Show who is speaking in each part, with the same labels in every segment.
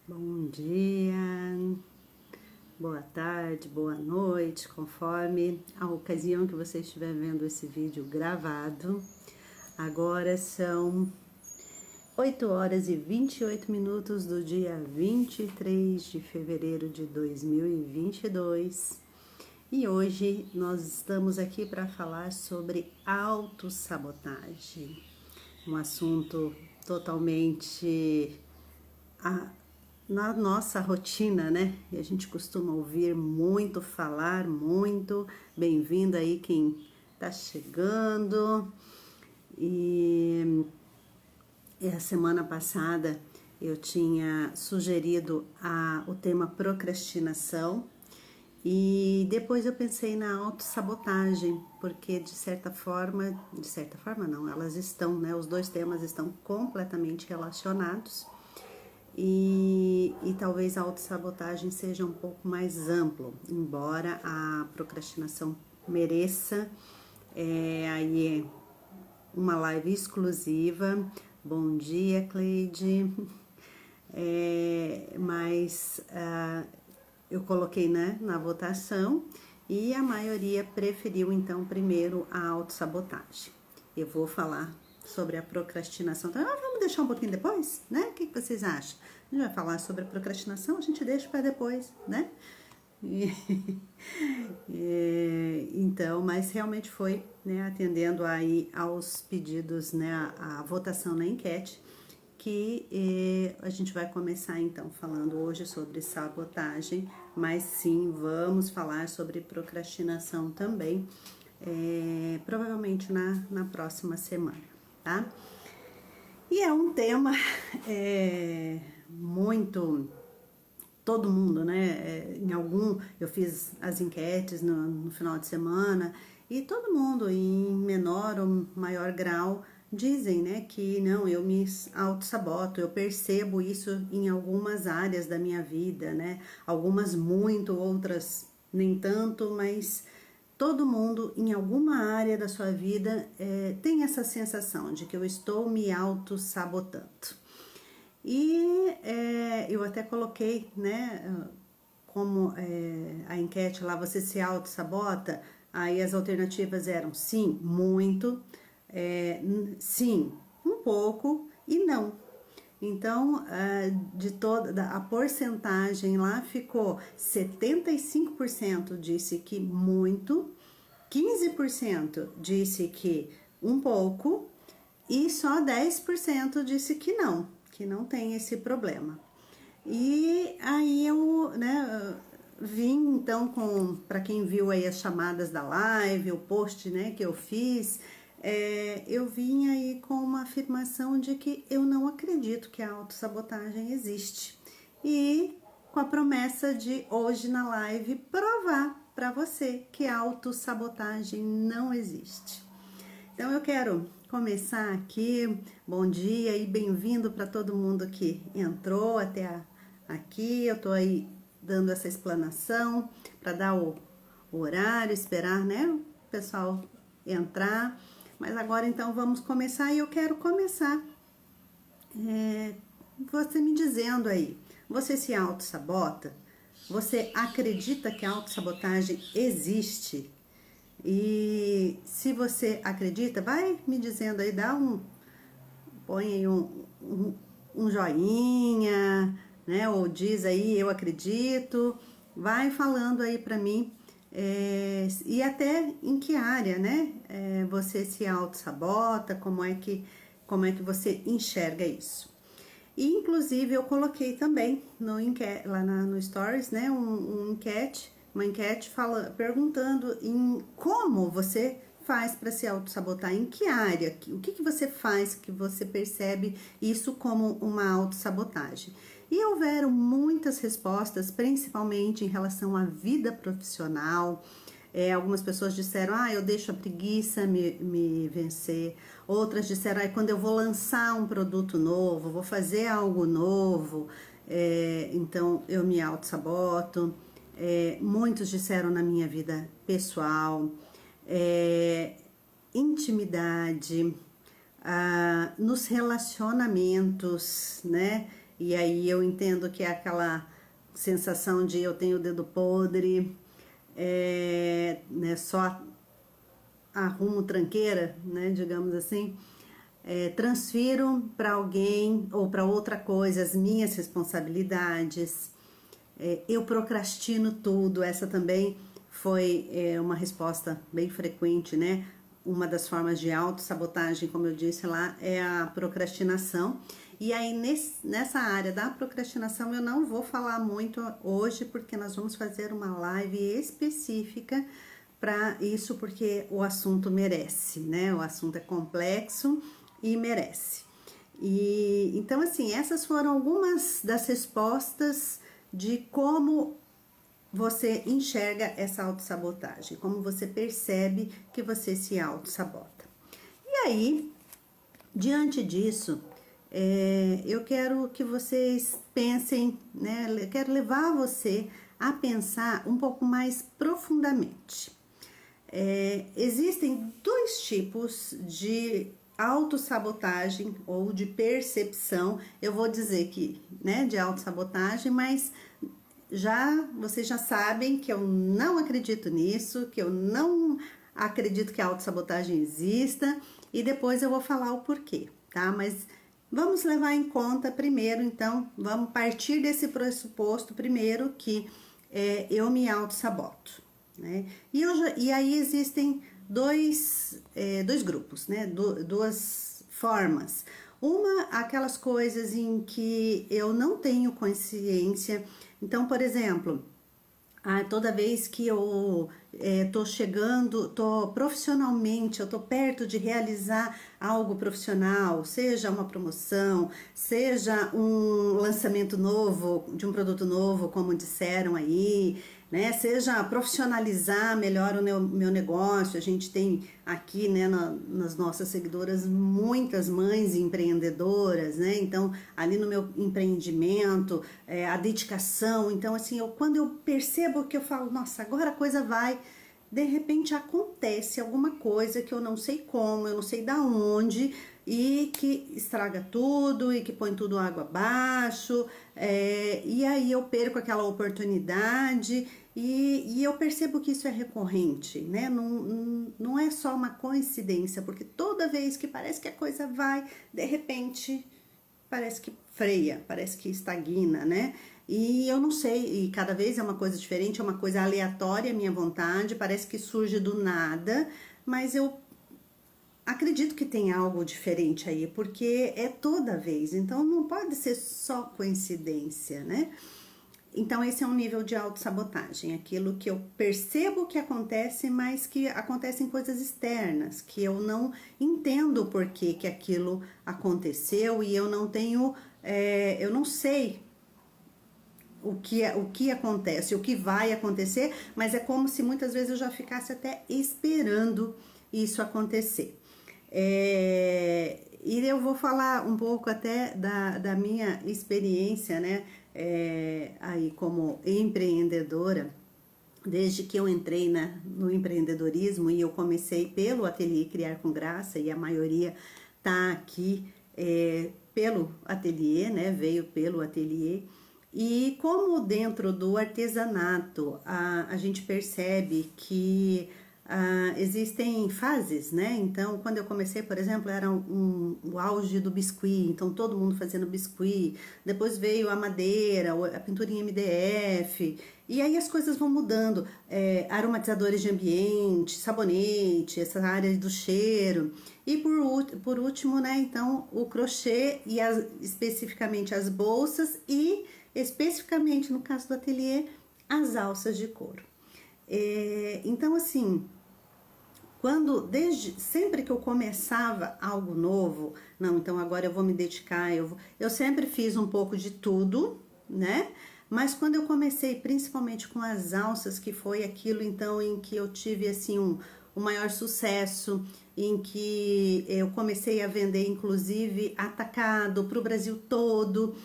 Speaker 1: Bom dia, boa tarde, boa noite, conforme a ocasião que você estiver vendo esse vídeo gravado. Agora são 8 horas e 28 minutos do dia 23 de fevereiro de 2022 e hoje nós estamos aqui para falar sobre autossabotagem, um assunto totalmente na nossa rotina, né? E a gente costuma ouvir muito, falar muito. Bem-vindo aí quem tá chegando. E a semana passada eu tinha sugerido o tema procrastinação e depois eu pensei na autossabotagem, porque de certa forma não, elas estão, né? Os dois temas estão completamente relacionados. E talvez a autossabotagem seja um pouco mais amplo, embora a procrastinação mereça aí uma live exclusiva. Bom dia, Cleide. Mas eu coloquei, né, na votação e a maioria preferiu então primeiro a autossabotagem. Eu vou falar sobre a procrastinação. Então, vamos deixar um pouquinho depois, né? O que vocês acham? A gente vai falar sobre a procrastinação, a gente deixa para depois, né? Então, mas realmente foi, né, atendendo aí aos pedidos, né, a votação na enquete, que a gente vai começar então falando hoje sobre sabotagem, mas sim, vamos falar sobre procrastinação também, provavelmente na próxima semana, tá? E é um tema muito... Todo mundo, né? Eu fiz as enquetes no final de semana e todo mundo, em menor ou maior grau, dizem, né, que não, eu me autossaboto, eu percebo isso em algumas áreas da minha vida, né? Algumas muito, outras nem tanto, mas todo mundo, em alguma área da sua vida, tem essa sensação de que eu estou me auto-sabotando. E eu até coloquei, né, como a enquete lá, você se auto-sabota? Aí as alternativas eram sim, muito, sim, um pouco e não. Então, de toda a porcentagem lá ficou 75% disse que muito, 15% disse que um pouco e só 10% disse que não tem esse problema. E aí eu, né, vim então para quem viu aí as chamadas da live, o post, né, que eu fiz, eu vim aí com uma afirmação de que eu não acredito que a autossabotagem existe. E com a promessa de hoje na live provar para você que a autossabotagem não existe. Então eu quero começar aqui, bom dia e bem-vindo para todo mundo que entrou até aqui. Eu tô aí dando essa explanação para dar o horário, esperar, né, o pessoal entrar. Mas agora então vamos começar e eu quero começar você me dizendo aí, você se auto-sabota? Você acredita que a autossabotagem existe? E se você acredita, vai me dizendo aí, põe aí um joinha, né? Ou diz aí, eu acredito. Vai falando aí pra mim, e até em que área, né? Você se auto-sabota, como é que você enxerga isso. E, inclusive, eu coloquei também lá no Stories, né, uma enquete perguntando em como você faz para se auto-sabotar, em que área, o que você faz que você percebe isso como uma auto-sabotagem. E houveram muitas respostas, principalmente em relação à vida profissional. Algumas pessoas disseram, eu deixo a preguiça me vencer. Outras disseram, quando eu vou lançar um produto novo, vou fazer algo novo, então eu me auto-saboto. Muitos disseram na minha vida pessoal, intimidade, nos relacionamentos, né? e aí eu entendo que é aquela sensação de eu tenho o dedo podre, né, só arrumo tranqueira, né, digamos assim, transfiro para alguém ou para outra coisa as minhas responsabilidades, eu procrastino tudo. Essa também foi uma resposta bem frequente, né? Uma das formas de autossabotagem, como eu disse lá, é a procrastinação. E aí, nessa área da procrastinação, eu não vou falar muito hoje, porque nós vamos fazer uma live específica para isso, porque o assunto merece, né? O assunto é complexo e merece. E então, assim, essas foram algumas das respostas de como você enxerga essa autossabotagem, como você percebe que você se autossabota. E aí, diante disso, eu quero que vocês pensem, né? Eu quero levar você a pensar um pouco mais profundamente. Existem dois tipos de autossabotagem ou de percepção. Eu vou dizer que, né, de autossabotagem, mas vocês já sabem que eu não acredito nisso, que eu não acredito que a autossabotagem exista, e depois eu vou falar o porquê, tá? Mas vamos levar em conta primeiro, então, vamos partir desse pressuposto primeiro que eu me autossaboto, né? E aí existem dois grupos, né? Duas formas. Uma, aquelas coisas em que eu não tenho consciência. Então, por exemplo, toda vez que eu tô profissionalmente, eu tô perto de realizar algo profissional, seja uma promoção, seja um lançamento novo, de um produto novo, como disseram aí, né? Seja profissionalizar melhor o meu negócio. A gente tem aqui, né, nas nossas seguidoras, muitas mães empreendedoras, né? Então, ali no meu empreendimento, a dedicação. Então, assim, quando eu percebo que eu falo, nossa, agora a coisa vai, de repente acontece alguma coisa que eu não sei como, eu não sei da onde, e que estraga tudo e que põe tudo água abaixo, e aí eu perco aquela oportunidade e eu percebo que isso é recorrente, né? Não é só uma coincidência, porque toda vez que parece que a coisa vai, de repente parece que freia, parece que estagna, né? E eu não sei, e cada vez é uma coisa diferente, é uma coisa aleatória a minha vontade, parece que surge do nada, mas eu acredito que tem algo diferente aí, porque é toda vez, então não pode ser só coincidência, né? Então esse é um nível de autossabotagem, aquilo que eu percebo que acontece, mas que acontecem coisas externas, que eu não entendo por que aquilo aconteceu e eu não tenho, eu não sei o que acontece, o que vai acontecer, mas é como se muitas vezes eu já ficasse até esperando isso acontecer. E eu vou falar um pouco até da minha experiência, né, aí como empreendedora, desde que eu entrei no empreendedorismo e eu comecei pelo ateliê Criar com Graça, e a maioria tá aqui pelo ateliê, né, veio pelo ateliê. E como dentro do artesanato a gente percebe que existem fases, né? Então, quando eu comecei, por exemplo, era o auge do biscuit, então todo mundo fazendo biscuit. Depois veio a madeira, a pintura em MDF, e aí as coisas vão mudando. Aromatizadores de ambiente, sabonete, essa área do cheiro. E por último, né? Então, o crochê e especificamente as bolsas e especificamente no caso do ateliê, as alças de couro. Então, assim, sempre que eu começava algo novo, não, então agora eu vou me dedicar, eu sempre fiz um pouco de tudo, né? Mas quando eu comecei, principalmente com as alças, que foi aquilo então em que eu tive assim um maior sucesso, em que eu comecei a vender inclusive atacado para o Brasil todo.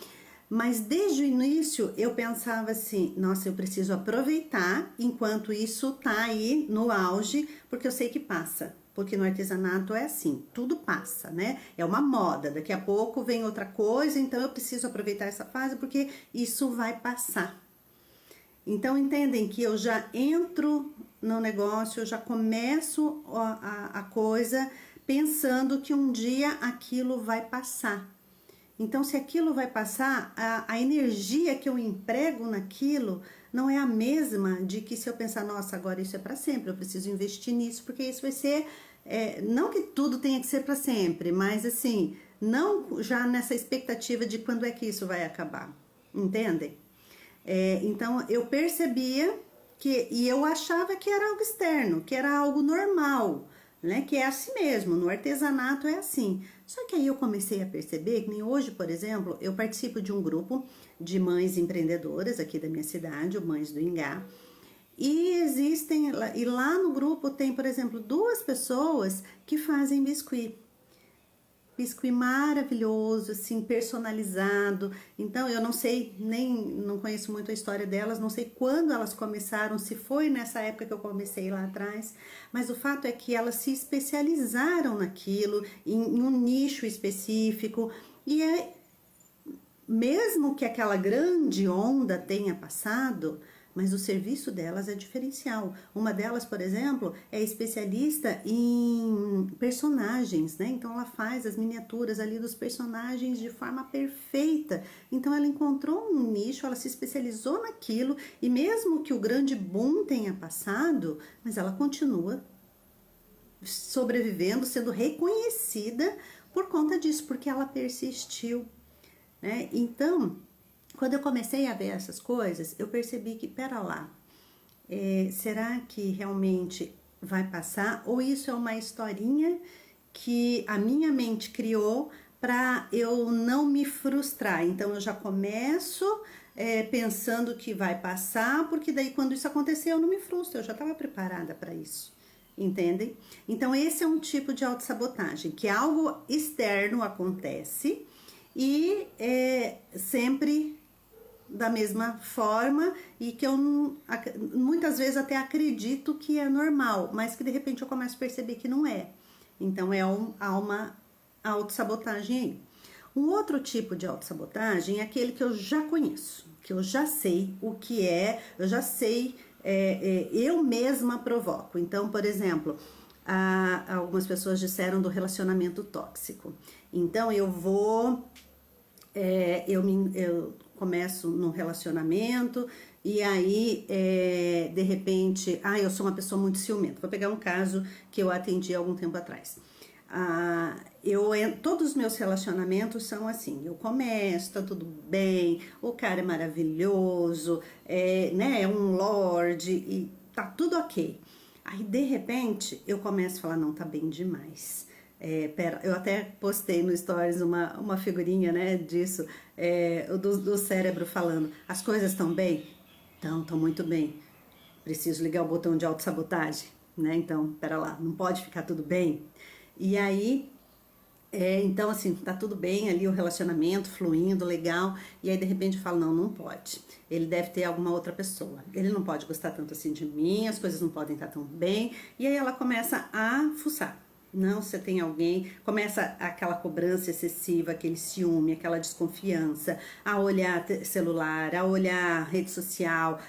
Speaker 1: Mas desde o início eu pensava assim, nossa, eu preciso aproveitar enquanto isso tá aí no auge, porque eu sei que passa, porque no artesanato é assim, tudo passa, né? É uma moda, daqui a pouco vem outra coisa, então eu preciso aproveitar essa fase porque isso vai passar. Então, entendem que eu já entro no negócio, eu já começo a coisa pensando que um dia aquilo vai passar. Então, se aquilo vai passar, a energia que eu emprego naquilo não é a mesma de que se eu pensar, nossa, agora isso é para sempre, eu preciso investir nisso, porque isso vai ser, não que tudo tenha que ser para sempre, mas assim, não já nessa expectativa de quando é que isso vai acabar, entendem? Então eu percebia que, e eu achava que era algo externo, que era algo normal, né? Que é assim mesmo, no artesanato é assim. Só que aí eu comecei a perceber que nem hoje, por exemplo, eu participo de um grupo de mães empreendedoras aqui da minha cidade, o Mães do Ingá, e existem, e lá no grupo tem, por exemplo, 2 pessoas que fazem biscuit. Biscuit maravilhoso, assim, personalizado. Então, eu não sei, não conheço muito a história delas, não sei quando elas começaram, se foi nessa época que eu comecei lá atrás, mas o fato é que elas se especializaram naquilo, em um nicho específico, e mesmo que aquela grande onda tenha passado, mas o serviço delas é diferencial. Uma delas, por exemplo, é especialista em personagens, né? Então ela faz as miniaturas ali dos personagens de forma perfeita. Então ela encontrou um nicho, ela se especializou naquilo e mesmo que o grande boom tenha passado, mas ela continua sobrevivendo, sendo reconhecida por conta disso, porque ela persistiu, né? Então, quando eu comecei a ver essas coisas, eu percebi que, pera lá, será que realmente vai passar? Ou isso é uma historinha que a minha mente criou para eu não me frustrar? Então eu já começo pensando que vai passar, porque daí quando isso acontecer eu não me frustro, eu já estava preparada para isso. Entendem? Então esse é um tipo de autossabotagem, que algo externo acontece e sempre da mesma forma e que eu muitas vezes até acredito que é normal, mas que de repente eu começo a perceber que não é. Então há uma autossabotagem aí. Um outro tipo de autossabotagem é aquele que eu já conheço, que eu já sei o que é, eu já sei, eu mesma provoco. Então, por exemplo, algumas pessoas disseram do relacionamento tóxico. Então eu vou, eu começo num relacionamento e aí de repente, eu sou uma pessoa muito ciumenta. Vou pegar um caso que eu atendi há algum tempo atrás. Todos os meus relacionamentos são assim, eu começo, tá tudo bem, o cara é maravilhoso, né, é um lorde e tá tudo ok. Aí de repente eu começo a falar, não, tá bem demais. Eu até postei no Stories uma figurinha, né, disso, do cérebro falando, as coisas estão bem? Estão muito bem. Preciso ligar o botão de autossabotagem, né? Então, pera lá, não pode ficar tudo bem? E aí, então assim, tá tudo bem ali o relacionamento fluindo, legal, e aí de repente eu falo, não pode. Ele deve ter alguma outra pessoa. Ele não pode gostar tanto assim de mim, as coisas não podem estar tão bem. E aí ela começa a fuçar. Não, você tem alguém, começa aquela cobrança excessiva, aquele ciúme, aquela desconfiança, a olhar celular, a olhar rede social,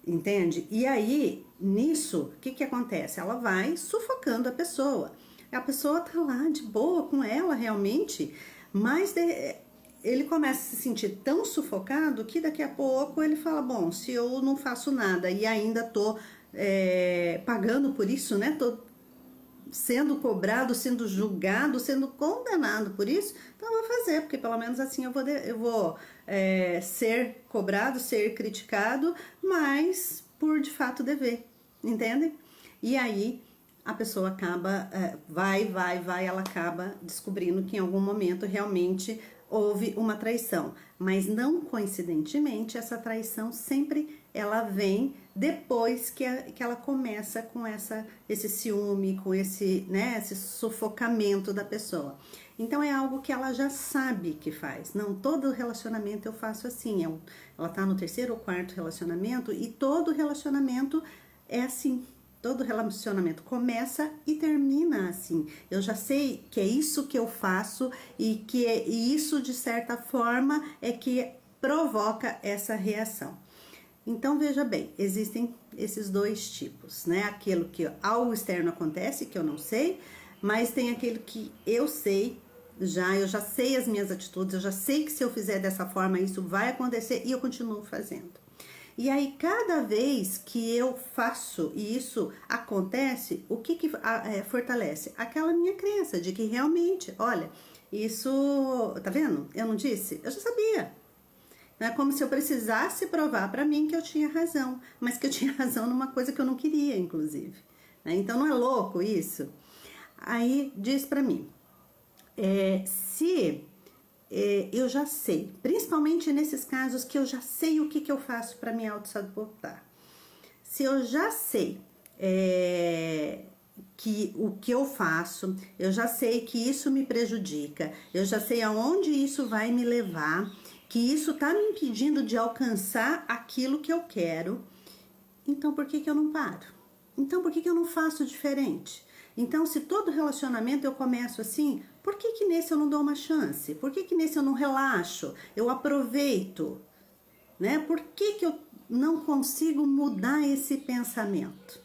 Speaker 1: entende? E aí, nisso, o que acontece? Ela vai sufocando a pessoa. A pessoa tá lá de boa com ela realmente, mas ele começa a se sentir tão sufocado que daqui a pouco ele fala, bom, se eu não faço nada e ainda tô pagando por isso, né? Tô sendo cobrado, sendo julgado, sendo condenado por isso, então eu vou fazer, porque pelo menos assim eu vou ser cobrado, ser criticado, mas por de fato dever, entendem? E aí a pessoa acaba, ela acaba descobrindo que em algum momento realmente houve uma traição, mas não coincidentemente essa traição sempre ela vem depois que ela começa com esse ciúme, com esse sufocamento da pessoa. Então é algo que ela já sabe que faz. Não todo relacionamento eu faço assim. Ela tá no 3º ou 4º relacionamento e todo relacionamento é assim. Todo relacionamento começa e termina assim. Eu já sei que é isso que eu faço e que isso, de certa forma, é que provoca essa reação. Então, veja bem, existem esses dois tipos, né? Aquilo que algo externo acontece, que eu não sei, mas tem aquele que eu sei, eu já sei as minhas atitudes, eu já sei que se eu fizer dessa forma isso vai acontecer e eu continuo fazendo. E aí, cada vez que eu faço e isso acontece, o que fortalece? Aquela minha crença de que realmente, olha, isso, tá vendo? Eu não disse? Eu já sabia. É como se eu precisasse provar para mim que eu tinha razão, mas que eu tinha razão numa coisa que eu não queria, inclusive. Então, não é louco isso? Aí, diz para mim, se eu já sei, principalmente nesses casos que eu já sei o que eu faço para me auto-sabotar. Se eu já sei que o que eu faço, eu já sei que isso me prejudica, eu já sei aonde isso vai me levar, que isso está me impedindo de alcançar aquilo que eu quero, então por que eu não paro? Então por que eu não faço diferente? Então, se todo relacionamento eu começo assim, por que nesse eu não dou uma chance? Por que nesse eu não relaxo? Eu aproveito, né? Por que eu não consigo mudar esse pensamento?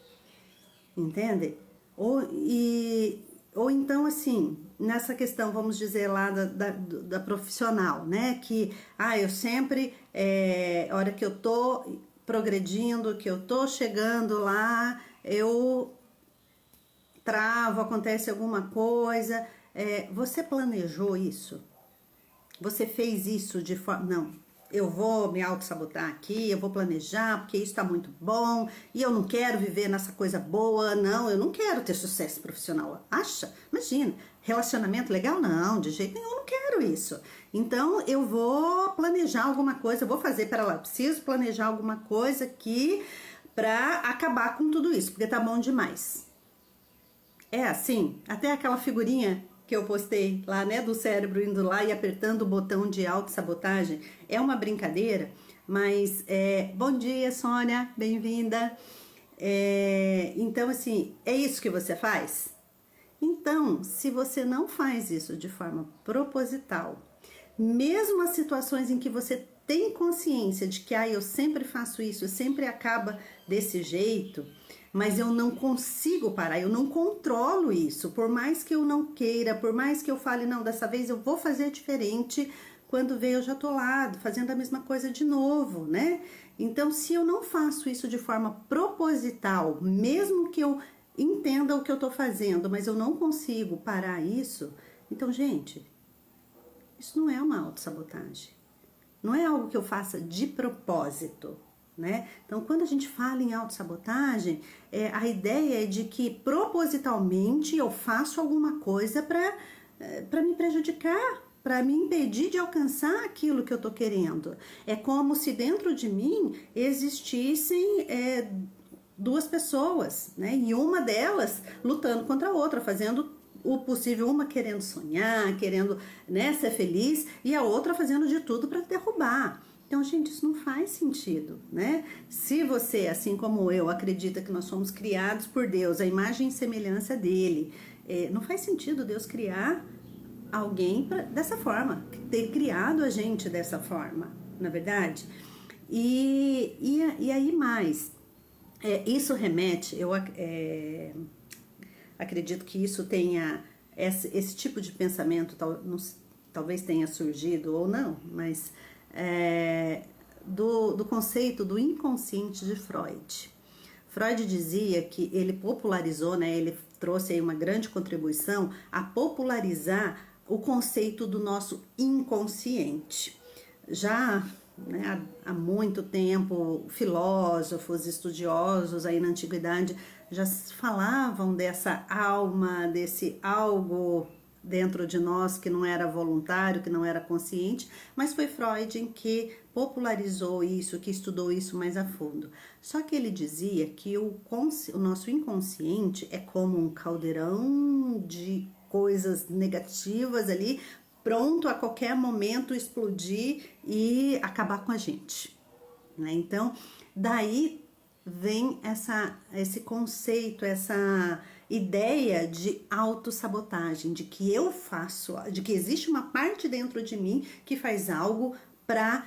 Speaker 1: Entende? Ou então, assim, nessa questão, vamos dizer lá da profissional, né? Que, eu sempre, a hora que eu tô progredindo, que eu tô chegando lá, eu travo, acontece alguma coisa. Você planejou isso? Você fez isso de forma... Não, eu vou me auto-sabotar aqui, eu vou planejar, porque isso tá muito bom, e eu não quero viver nessa coisa boa, não, eu não quero ter sucesso profissional. Acha? Imagina, relacionamento legal? Não, de jeito nenhum, eu não quero isso. Então, eu vou planejar alguma coisa, eu vou fazer, pera lá, preciso planejar alguma coisa aqui pra acabar com tudo isso, porque tá bom demais. É assim, até aquela figurinha que eu postei lá, né, do cérebro indo lá e apertando o botão de autossabotagem, é uma brincadeira, mas bom dia, Sônia, bem-vinda. Então, assim, é isso que você faz? Então, se você não faz isso de forma proposital, mesmo as situações em que você tem consciência de que eu sempre faço isso, sempre acaba desse jeito, mas eu não consigo parar, eu não controlo isso, por mais que eu não queira, por mais que eu fale, não, dessa vez eu vou fazer diferente, quando veio eu já tô lá, fazendo a mesma coisa de novo, né? Então, se eu não faço isso de forma proposital, mesmo que eu entenda o que eu tô fazendo, mas eu não consigo parar isso, então, gente, isso não é uma autossabotagem, não é algo que eu faça de propósito. Né? Então, quando a gente fala em autossabotagem, a ideia é de que propositalmente eu faço alguma coisa para me prejudicar, para me impedir de alcançar aquilo que eu tô querendo. É como se dentro de mim existissem duas pessoas, né? E uma delas lutando contra a outra, fazendo o possível, uma querendo sonhar, querendo, né, ser feliz, e a outra fazendo de tudo para derrubar. Então, gente, isso não faz sentido, né? Se você, assim como eu, acredita que nós somos criados por Deus, a imagem e semelhança dele, não faz sentido Deus criar alguém dessa forma, ter criado a gente dessa forma, na verdade? E aí mais, isso remete, eu acredito que isso tenha, esse tipo de pensamento talvez tenha surgido ou não, mas... do conceito do inconsciente de Freud. Freud dizia que ele popularizou, né, ele trouxe aí uma grande contribuição a popularizar o conceito do nosso inconsciente. Já, né, há muito tempo, filósofos, estudiosos aí na antiguidade já falavam dessa alma, desse algo dentro de nós que não era voluntário, que não era consciente, mas foi Freud que popularizou isso, que estudou isso mais a fundo. Só que ele dizia que o nosso inconsciente é como um caldeirão de coisas negativas ali, pronto a qualquer momento explodir e acabar com a gente, né? Então, daí vem esse conceito, essa ideia de autossabotagem, de que eu faço, de que existe uma parte dentro de mim que faz algo para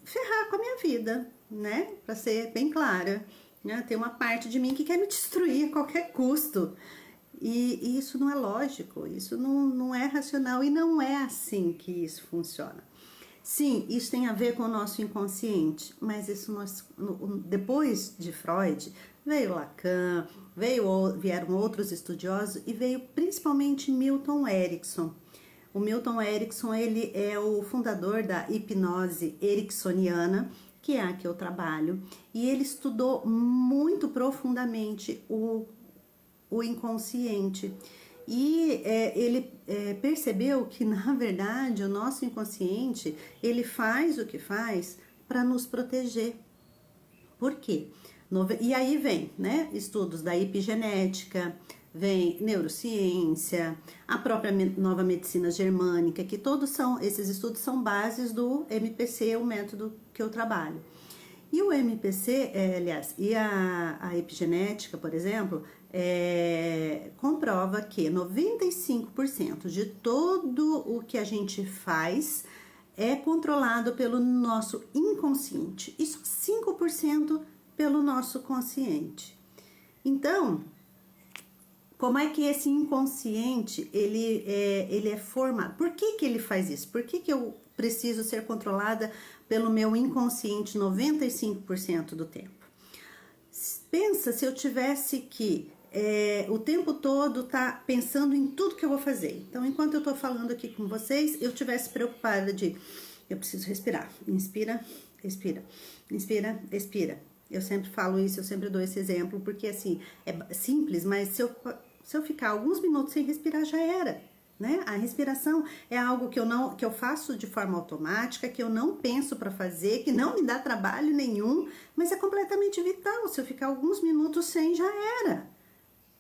Speaker 1: ferrar com a minha vida, né? Para ser bem clara, né? Tem uma parte de mim que quer me destruir a qualquer custo. E isso não é lógico, isso não é racional e não é assim que isso funciona. Sim, isso tem a ver com o nosso inconsciente, mas isso depois de Freud, veio Lacan, vieram outros estudiosos e veio principalmente Milton Erickson. O Milton Erickson, ele é o fundador da hipnose ericksoniana, que é a que eu trabalho, e ele estudou muito profundamente o inconsciente. E ele percebeu que, na verdade, o nosso inconsciente, ele faz o que faz para nos proteger. Por quê? E aí vem, né, estudos da epigenética, vem neurociência, a própria nova medicina germânica, que esses estudos são bases do MPC, o método que eu trabalho. E o MPC, aliás, e a epigenética, por exemplo, comprova que 95% de todo o que a gente faz é controlado pelo nosso inconsciente e só 5% pelo nosso consciente. Então, como é que esse inconsciente ele é formado? Por que ele faz isso? Por que eu preciso ser controlada pelo meu inconsciente 95% do tempo? Pensa se eu tivesse que o tempo todo tá pensando em tudo que eu vou fazer. Então, enquanto eu tô falando aqui com vocês, eu tivesse preocupada de eu preciso respirar. Inspira, expira. Inspira, expira. Eu sempre falo isso, eu sempre dou esse exemplo, porque assim, é simples, mas se eu ficar alguns minutos sem respirar, já era. Né? A respiração é algo que eu faço de forma automática, que eu não penso para fazer, que não me dá trabalho nenhum, mas é completamente vital. Se eu ficar alguns minutos sem, já era.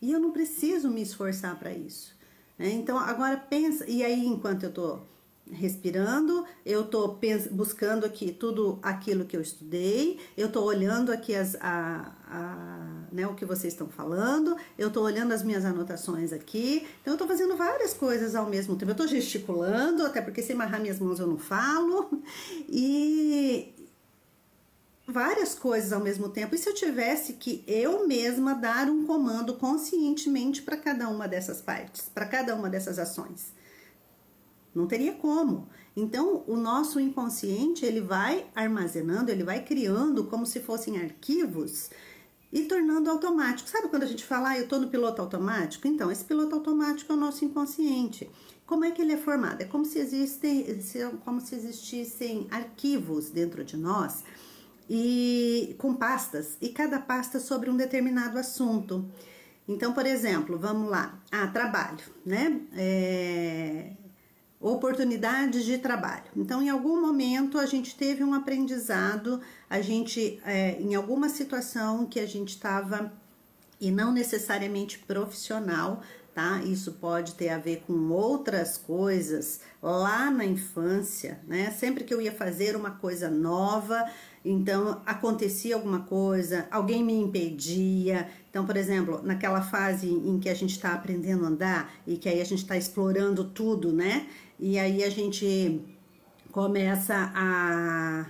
Speaker 1: E eu não preciso me esforçar para isso. Né? Então, agora pensa, e aí enquanto eu estou respirando, eu estou buscando aqui tudo aquilo que eu estudei, eu estou olhando aqui né, o que vocês estão falando, eu estou olhando as minhas anotações aqui, então eu estou fazendo várias coisas ao mesmo tempo, eu estou gesticulando, até porque sem amarrar minhas mãos eu não falo, e várias coisas ao mesmo tempo. E se eu tivesse que eu mesma dar um comando conscientemente para cada uma dessas partes, para cada uma dessas ações? Não teria como. Então, o nosso inconsciente, ele vai armazenando, ele vai criando como se fossem arquivos e tornando automático. Sabe quando a gente fala, eu tô no piloto automático? Então, esse piloto automático é o nosso inconsciente. Como é que ele é formado? É como se existissem arquivos dentro de nós e com pastas, e cada pasta sobre um determinado assunto. Então, por exemplo, vamos lá, trabalho, né? Oportunidades de trabalho. Então, em algum momento, a gente teve um aprendizado, em alguma situação que a gente estava, e não necessariamente profissional, tá? Isso pode ter a ver com outras coisas lá na infância, né? Sempre que eu ia fazer uma coisa nova, então acontecia alguma coisa, alguém me impedia. Então, por exemplo, naquela fase em que a gente está aprendendo a andar e que aí a gente está explorando tudo, né? E aí a gente começa a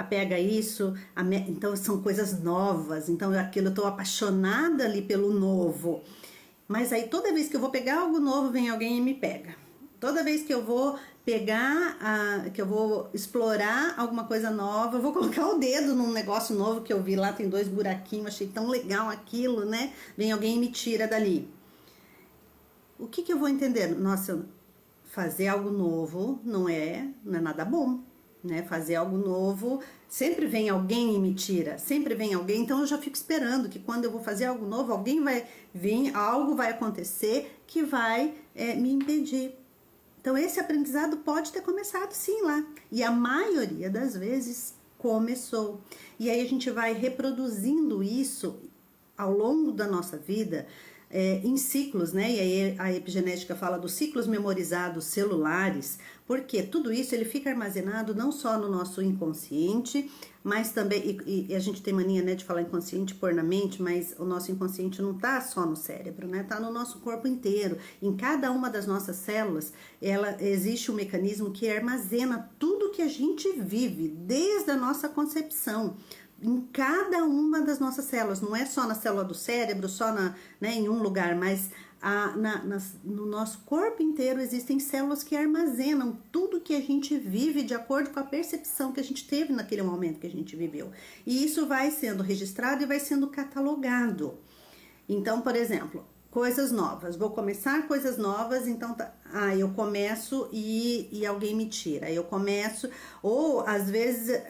Speaker 1: pega isso, então são coisas novas, então eu estou apaixonada ali pelo novo. Mas aí toda vez que eu vou pegar algo novo, vem alguém e me pega. Toda vez que eu vou pegar, que eu vou explorar alguma coisa nova, eu vou colocar o dedo num negócio novo que eu vi lá, tem 2 buraquinhos, achei tão legal aquilo, né? Vem alguém e me tira dali. O que eu vou entender? Nossa, fazer algo novo não é nada bom, né? Fazer algo novo, sempre vem alguém e me tira, sempre vem alguém, então eu já fico esperando que quando eu vou fazer algo novo, alguém vai vir, algo vai acontecer que vai me impedir. Então esse aprendizado pode ter começado sim lá, e a maioria das vezes começou. E aí a gente vai reproduzindo isso ao longo da nossa vida, em ciclos, né? E aí a epigenética fala dos ciclos memorizados celulares, porque tudo isso ele fica armazenado não só no nosso inconsciente, mas também, e a gente tem mania, né, de falar inconsciente por na mente, mas o nosso inconsciente não tá só no cérebro, né? Tá no nosso corpo inteiro. Em cada uma das nossas células, existe um mecanismo que armazena tudo que a gente vive, desde a nossa concepção, em cada uma das nossas células, não é só na célula do cérebro, só né, em um lugar, mas no nosso corpo inteiro existem células que armazenam tudo que a gente vive de acordo com a percepção que a gente teve naquele momento que a gente viveu. E isso vai sendo registrado e vai sendo catalogado. Então, por exemplo, coisas novas. Vou começar coisas novas, então eu começo e alguém me tira. Eu começo, ou às vezes,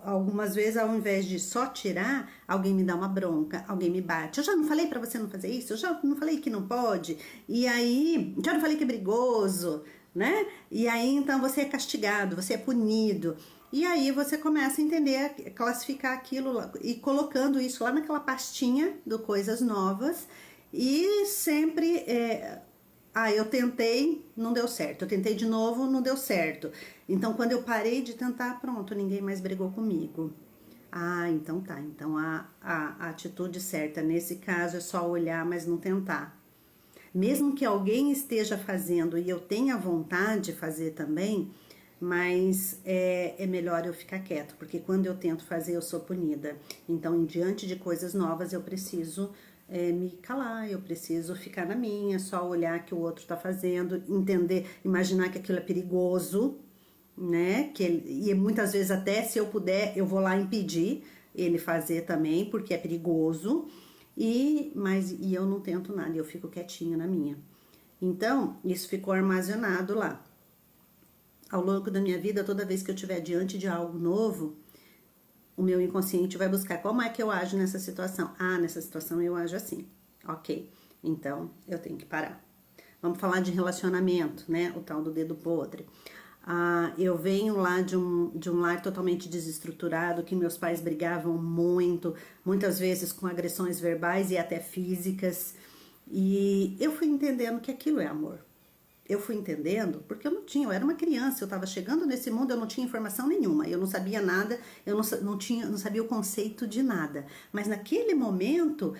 Speaker 1: algumas vezes, ao invés de só tirar, alguém me dá uma bronca, alguém me bate. Eu já não falei pra você não fazer isso? Eu já não falei que não pode? E aí, já não falei que é perigoso, né? E aí, então, você é castigado, você é punido. E aí você começa a entender, classificar aquilo e colocando isso lá naquela pastinha do coisas novas. E sempre, eu tentei, não deu certo. Eu tentei de novo, não deu certo. Então, quando eu parei de tentar, pronto, ninguém mais brigou comigo. Então tá. Então, a atitude certa nesse caso é só olhar, mas não tentar. Mesmo que alguém esteja fazendo e eu tenha vontade de fazer também, mas é melhor eu ficar quieto, porque quando eu tento fazer eu sou punida. Então, diante de coisas novas, eu preciso me calar, eu preciso ficar na minha, só olhar que o outro tá fazendo, entender, imaginar que aquilo é perigoso, né? E muitas vezes até se eu puder, eu vou lá impedir ele fazer também, porque é perigoso, e eu não tento nada, eu fico quietinha na minha. Então, isso ficou armazenado lá. Ao longo da minha vida, toda vez que eu estiver diante de algo novo, o meu inconsciente vai buscar como é que eu ajo nessa situação. Nessa situação eu ajo assim. Ok, então eu tenho que parar. Vamos falar de relacionamento, né? O tal do dedo podre. Eu venho lá de um lar totalmente desestruturado, que meus pais brigavam muito, muitas vezes com agressões verbais e até físicas. E eu fui entendendo que aquilo é amor. Eu fui entendendo, porque eu era uma criança, eu estava chegando nesse mundo, eu não tinha informação nenhuma, eu não sabia nada, eu não sabia o conceito de nada. Mas naquele momento,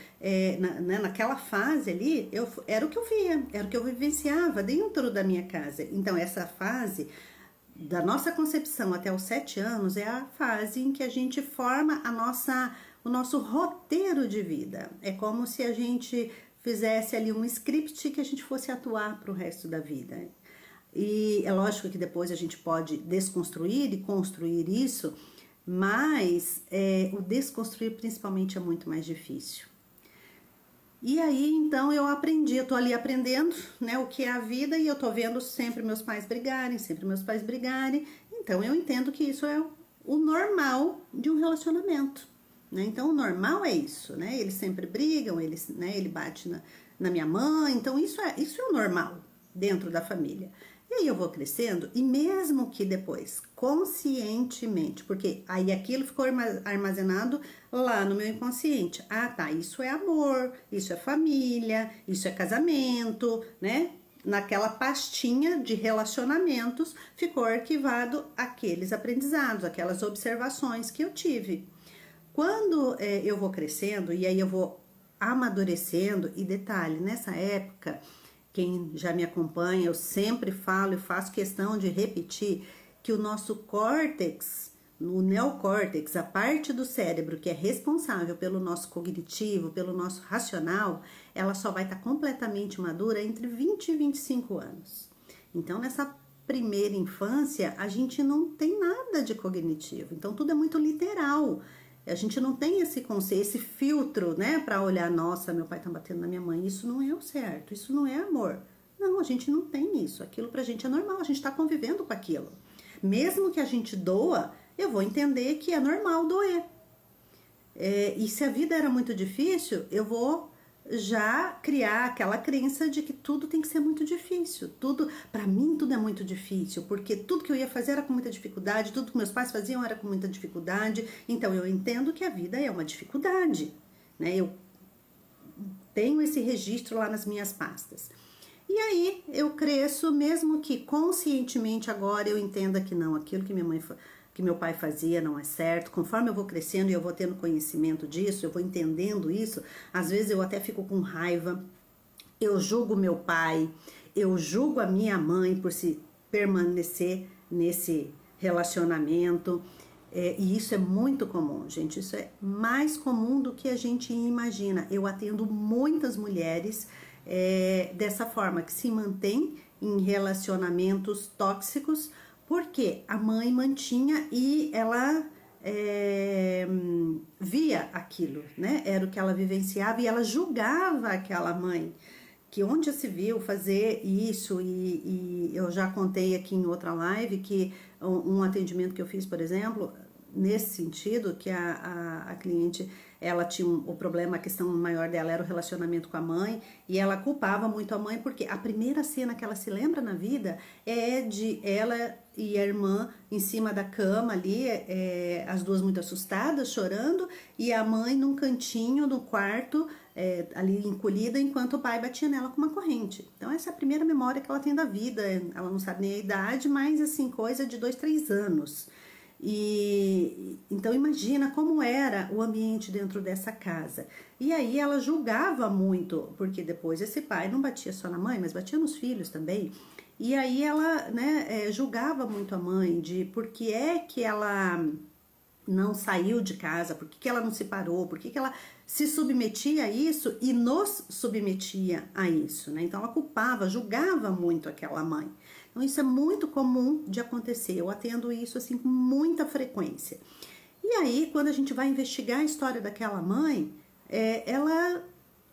Speaker 1: naquela fase ali, era o que eu via, era o que eu vivenciava dentro da minha casa. Então, essa fase, da nossa concepção até os 7 anos, é a fase em que a gente forma o nosso roteiro de vida. É como se a gente fizesse ali um script que a gente fosse atuar para o resto da vida. E é lógico que depois a gente pode desconstruir e construir isso, mas o desconstruir principalmente é muito mais difícil. E aí, então, eu tô ali aprendendo, né, o que é a vida, e eu tô vendo sempre meus pais brigarem, então eu entendo que isso é o normal de um relacionamento. Né? Então, o normal é isso, né? Eles sempre brigam, ele bate na minha mãe, então isso é o normal dentro da família. E aí eu vou crescendo, e mesmo que depois, conscientemente, porque aí aquilo ficou armazenado lá no meu inconsciente. Isso é amor, isso é família, isso é casamento, né? Naquela pastinha de relacionamentos ficou arquivado aqueles aprendizados, aquelas observações que eu tive. Quando eu vou crescendo e aí eu vou amadurecendo, e detalhe, nessa época, quem já me acompanha, eu sempre falo e faço questão de repetir que o nosso córtex, o neocórtex, a parte do cérebro que é responsável pelo nosso cognitivo, pelo nosso racional, ela só vai estar completamente madura entre 20 e 25 anos. Então, nessa primeira infância, a gente não tem nada de cognitivo, então tudo é muito literal. A gente não tem esse conceito, esse filtro, né, para olhar, nossa, meu pai tá batendo na minha mãe, isso não é o certo, isso não é amor. Não, a gente não tem isso, aquilo pra gente é normal, a gente tá convivendo com aquilo. Mesmo que a gente doa, eu vou entender que é normal doer. E se a vida era muito difícil, eu vou já criar aquela crença de que tudo tem que ser muito difícil. Para mim tudo é muito difícil, porque tudo que eu ia fazer era com muita dificuldade, tudo que meus pais faziam era com muita dificuldade. Então eu entendo que a vida é uma dificuldade, né? tenho esse registro lá nas minhas pastas. E aí eu cresço, mesmo que conscientemente agora eu entenda que não, aquilo que meu pai fazia não é certo. Conforme eu vou crescendo e eu vou tendo conhecimento disso, eu vou entendendo isso, às vezes eu até fico com raiva, eu julgo meu pai, eu julgo a minha mãe por se permanecer nesse relacionamento. E isso é muito comum, gente. Isso é mais comum do que a gente imagina. Eu atendo muitas mulheres dessa forma, que se mantém em relacionamentos tóxicos, porque a mãe mantinha e ela via aquilo, né? Era o que ela vivenciava e ela julgava aquela mãe. Que onde já se viu fazer isso, e eu já contei aqui em outra live que um atendimento que eu fiz, por exemplo, nesse sentido, que a cliente, ela tinha o problema, a questão maior dela era o relacionamento com a mãe, e ela culpava muito a mãe, porque a primeira cena que ela se lembra na vida é de ela e a irmã em cima da cama ali, as duas muito assustadas, chorando, e a mãe num cantinho do quarto, ali encolhida, enquanto o pai batia nela com uma corrente. Então essa é a primeira memória que ela tem da vida. Ela não sabe nem a idade, mas assim, coisa de 2, 3 anos. E então imagina como era o ambiente dentro dessa casa. E aí ela julgava muito, porque depois esse pai não batia só na mãe, mas batia nos filhos também. E aí ela, né, julgava muito a mãe de por que é que ela não saiu de casa, por que ela não se parou, por que ela se submetia a isso e nos submetia a isso, né? Então ela culpava, julgava muito aquela mãe. Então isso é muito comum de acontecer, eu atendo isso assim com muita frequência. E aí, quando a gente vai investigar a história daquela mãe, ela,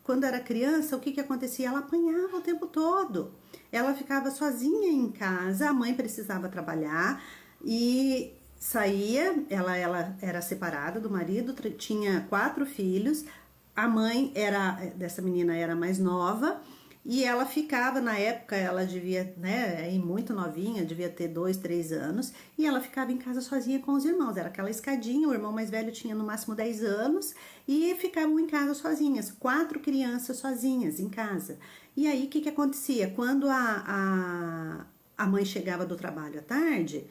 Speaker 1: quando era criança, o que acontecia? Ela apanhava o tempo todo. Ela ficava sozinha em casa, a mãe precisava trabalhar e saía, ela era separada do marido, tinha 4 filhos, a mãe dessa menina era mais nova, e ela ficava, na época, ela devia, né, ir muito novinha, devia ter 2, 3 anos, e ela ficava em casa sozinha com os irmãos, era aquela escadinha, o irmão mais velho tinha no máximo 10 anos, e ficavam em casa sozinhas, 4 crianças sozinhas em casa. E aí, o que acontecia? Quando a mãe chegava do trabalho à tarde,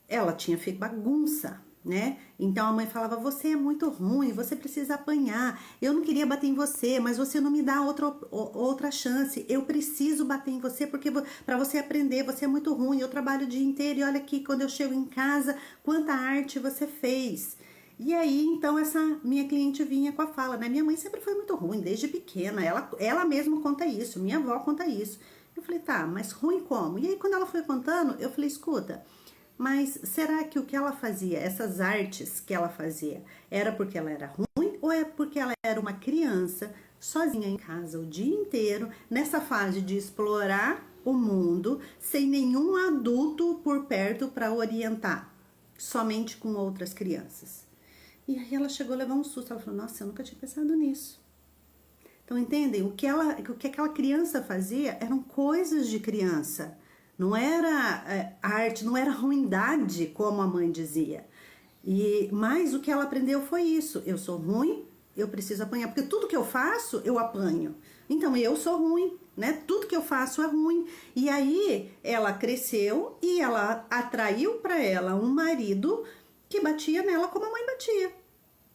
Speaker 1: ela tinha feito bagunça, né? Então a mãe falava, você é muito ruim, você precisa apanhar, eu não queria bater em você, mas você não me dá outra chance, eu preciso bater em você porque para você aprender, você é muito ruim, eu trabalho o dia inteiro e olha aqui, quando eu chego em casa, quanta arte você fez. E aí, então, essa minha cliente vinha com a fala, né? Minha mãe sempre foi muito ruim, desde pequena, ela mesma conta isso, minha avó conta isso. Eu falei, tá, mas ruim como? E aí, quando ela foi contando, eu falei, escuta, mas será que o que ela fazia, essas artes que ela fazia, era porque ela era ruim ou é porque ela era uma criança sozinha em casa o dia inteiro, nessa fase de explorar o mundo, sem nenhum adulto por perto para orientar, somente com outras crianças? E aí ela chegou a levar um susto, ela falou, nossa, eu nunca tinha pensado nisso. Então, entendem? O que aquela criança fazia eram coisas de criança. Não era arte, não era ruindade, como a mãe dizia. Mas o que ela aprendeu foi isso. Eu sou ruim, eu preciso apanhar. Porque tudo que eu faço, eu apanho. Então, eu sou ruim, né? Tudo que eu faço é ruim. E aí, ela cresceu e ela atraiu para ela um marido que batia nela como a mãe batia.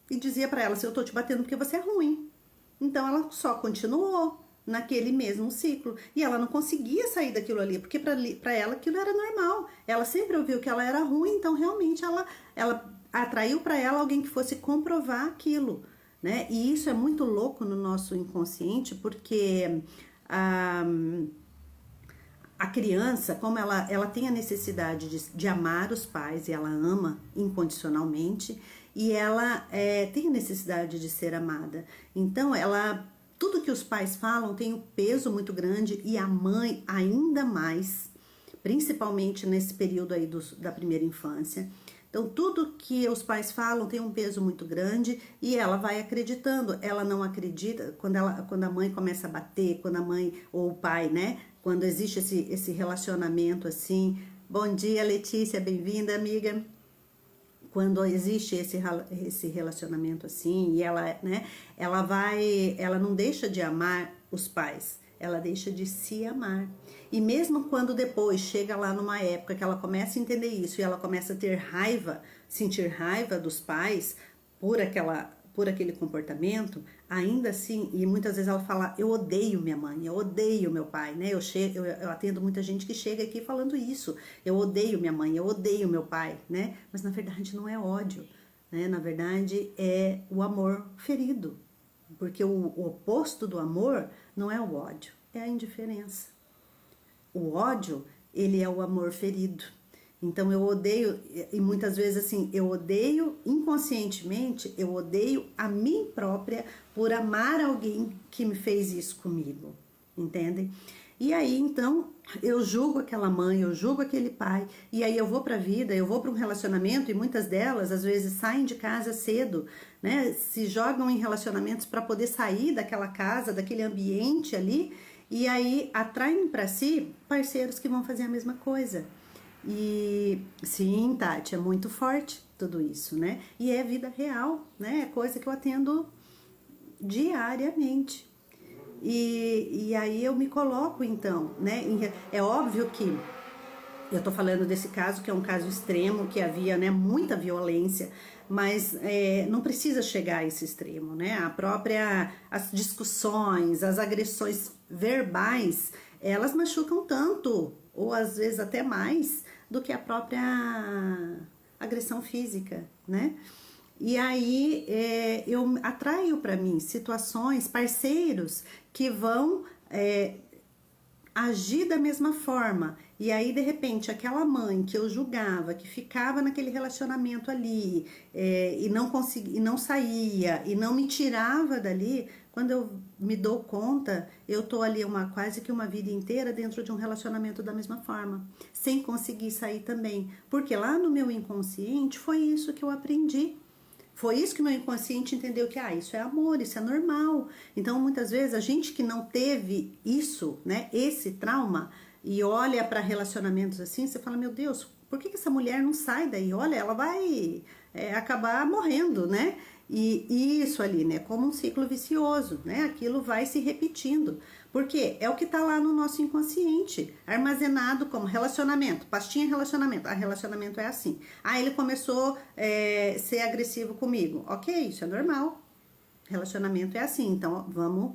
Speaker 1: E dizia para ela, se eu tô te batendo porque você é ruim. Então, ela só continuou naquele mesmo ciclo. E ela não conseguia sair daquilo ali, porque para ela aquilo era normal. Ela sempre ouviu que ela era ruim, então realmente ela atraiu para ela alguém que fosse comprovar aquilo, né? E isso é muito louco no nosso inconsciente, porque a criança, como ela tem a necessidade de amar os pais, e ela ama incondicionalmente, e ela tem a necessidade de ser amada. Então, tudo que os pais falam tem um peso muito grande, e a mãe ainda mais, principalmente nesse período aí da primeira infância. Então, tudo que os pais falam tem um peso muito grande e ela vai acreditando. Ela não acredita quando a mãe começa a bater, quando a mãe ou o pai, né? Quando existe esse relacionamento assim. Bom dia, Letícia, bem-vinda, amiga. quando existe esse relacionamento assim, e ela, né, ela não deixa de amar os pais, ela deixa de se amar. E mesmo quando depois chega lá numa época que ela começa a entender isso e ela começa a ter raiva, sentir raiva dos pais por aquele comportamento, ainda assim, e muitas vezes ela fala, eu odeio minha mãe, eu odeio meu pai, né? Eu atendo muita gente que chega aqui falando isso, eu odeio minha mãe, eu odeio meu pai, né? Mas na verdade não é ódio, né? Na verdade é o amor ferido, porque o oposto do amor não é o ódio, é a indiferença. O ódio, ele é o amor ferido. Então eu odeio, e muitas vezes assim, eu odeio inconscientemente, eu odeio a mim própria por amar alguém que me fez isso comigo, entendem? E aí então eu julgo aquela mãe, eu julgo aquele pai, e aí eu vou pra vida, eu vou para um relacionamento, e muitas delas às vezes saem de casa cedo, né? Se jogam em relacionamentos para poder sair daquela casa, daquele ambiente ali, e aí atraem para si parceiros que vão fazer a mesma coisa. E sim, Tati, é muito forte tudo isso, né? E é vida real, né? É coisa que eu atendo diariamente. E aí eu me coloco então, né? É óbvio que eu tô falando desse caso, que é um caso extremo, que havia, né, muita violência, mas não precisa chegar a esse extremo, né? As discussões, as agressões verbais, elas machucam tanto, ou às vezes até mais, do que a própria agressão física, né? E aí eu atraio para mim situações, parceiros que vão agir da mesma forma. E aí, de repente, aquela mãe que eu julgava, que ficava naquele relacionamento ali, e não conseguia, e não saía, e não me tirava dali, quando eu me dou conta, eu tô ali quase que uma vida inteira dentro de um relacionamento da mesma forma, sem conseguir sair também. Porque lá no meu inconsciente foi isso que eu aprendi. Foi isso que meu inconsciente entendeu que isso é amor, isso é normal. Então, muitas vezes, a gente que não teve isso, né, esse trauma, e olha para relacionamentos assim, você fala, meu Deus, por que essa mulher não sai daí? Olha, ela vai acabar morrendo, né? E isso ali, né, como um ciclo vicioso, né? Aquilo vai se repetindo. Porque é o que tá lá no nosso inconsciente, armazenado como relacionamento, pastinha relacionamento. Relacionamento é assim. Ele começou a ser agressivo comigo. Ok, isso é normal. Relacionamento é assim, então vamos,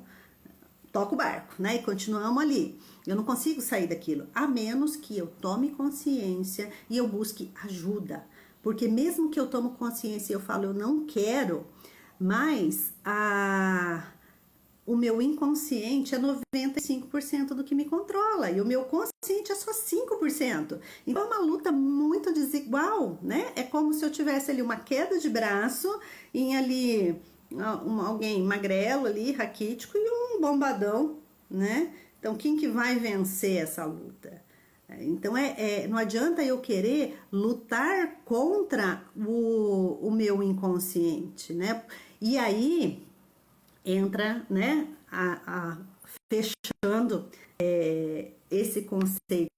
Speaker 1: toca o barco, né? E continuamos ali. Eu não consigo sair daquilo, a menos que eu tome consciência e eu busque ajuda. Porque mesmo que eu tomo consciência e eu falo, eu não quero, mas o meu inconsciente é 95% do que me controla e o meu consciente é só 5%. Então é uma luta muito desigual, né? É como se eu tivesse ali uma queda de braço e ali alguém magrelo ali, raquítico, e um bombadão, né? Então quem que vai vencer essa luta? Então não adianta eu querer lutar contra o meu inconsciente, né? E aí entra, né, fechando esse conceito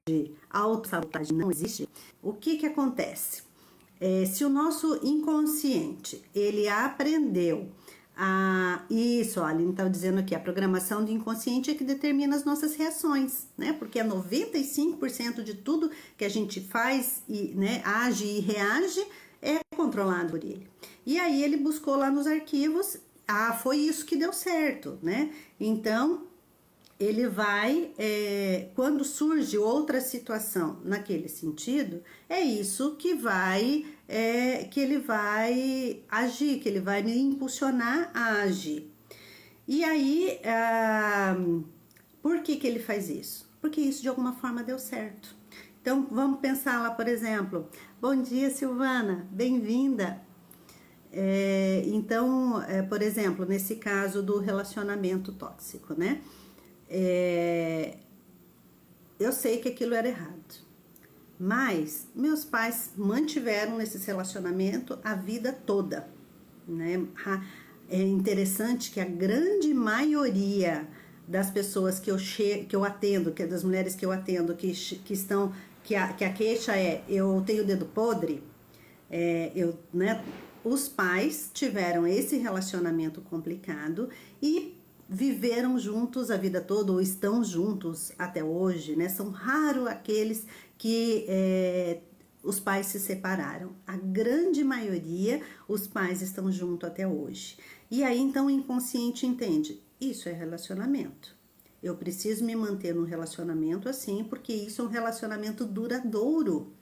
Speaker 1: de autossabotagem não existe. O que acontece? Se o nosso inconsciente, ele aprendeu isso, olha, ele está dizendo aqui, a programação do inconsciente é que determina as nossas reações, né? Porque 95% de tudo que a gente faz, e, né, age e reage, é controlado por ele. E aí ele buscou lá nos arquivos, foi isso que deu certo, né? Então, ele vai, quando surge outra situação naquele sentido, é isso que que ele vai agir, que ele vai me impulsionar a agir. E aí, por que ele faz isso? Porque isso de alguma forma deu certo. Então, vamos pensar lá, por exemplo, bom dia, Silvana, bem-vinda. Então, por exemplo, nesse caso do relacionamento tóxico, né? Eu sei que aquilo era errado, mas meus pais mantiveram esse relacionamento a vida toda, né? É interessante que a grande maioria das pessoas que eu atendo, que é das mulheres que eu atendo, que a queixa é eu tenho o dedo podre, Né, os pais tiveram esse relacionamento complicado e viveram juntos a vida toda ou estão juntos até hoje, né? São raros aqueles que os pais se separaram. A grande maioria, os pais estão juntos até hoje. E aí então o inconsciente entende, isso é relacionamento. Eu preciso me manter num relacionamento assim, porque isso é um relacionamento duradouro.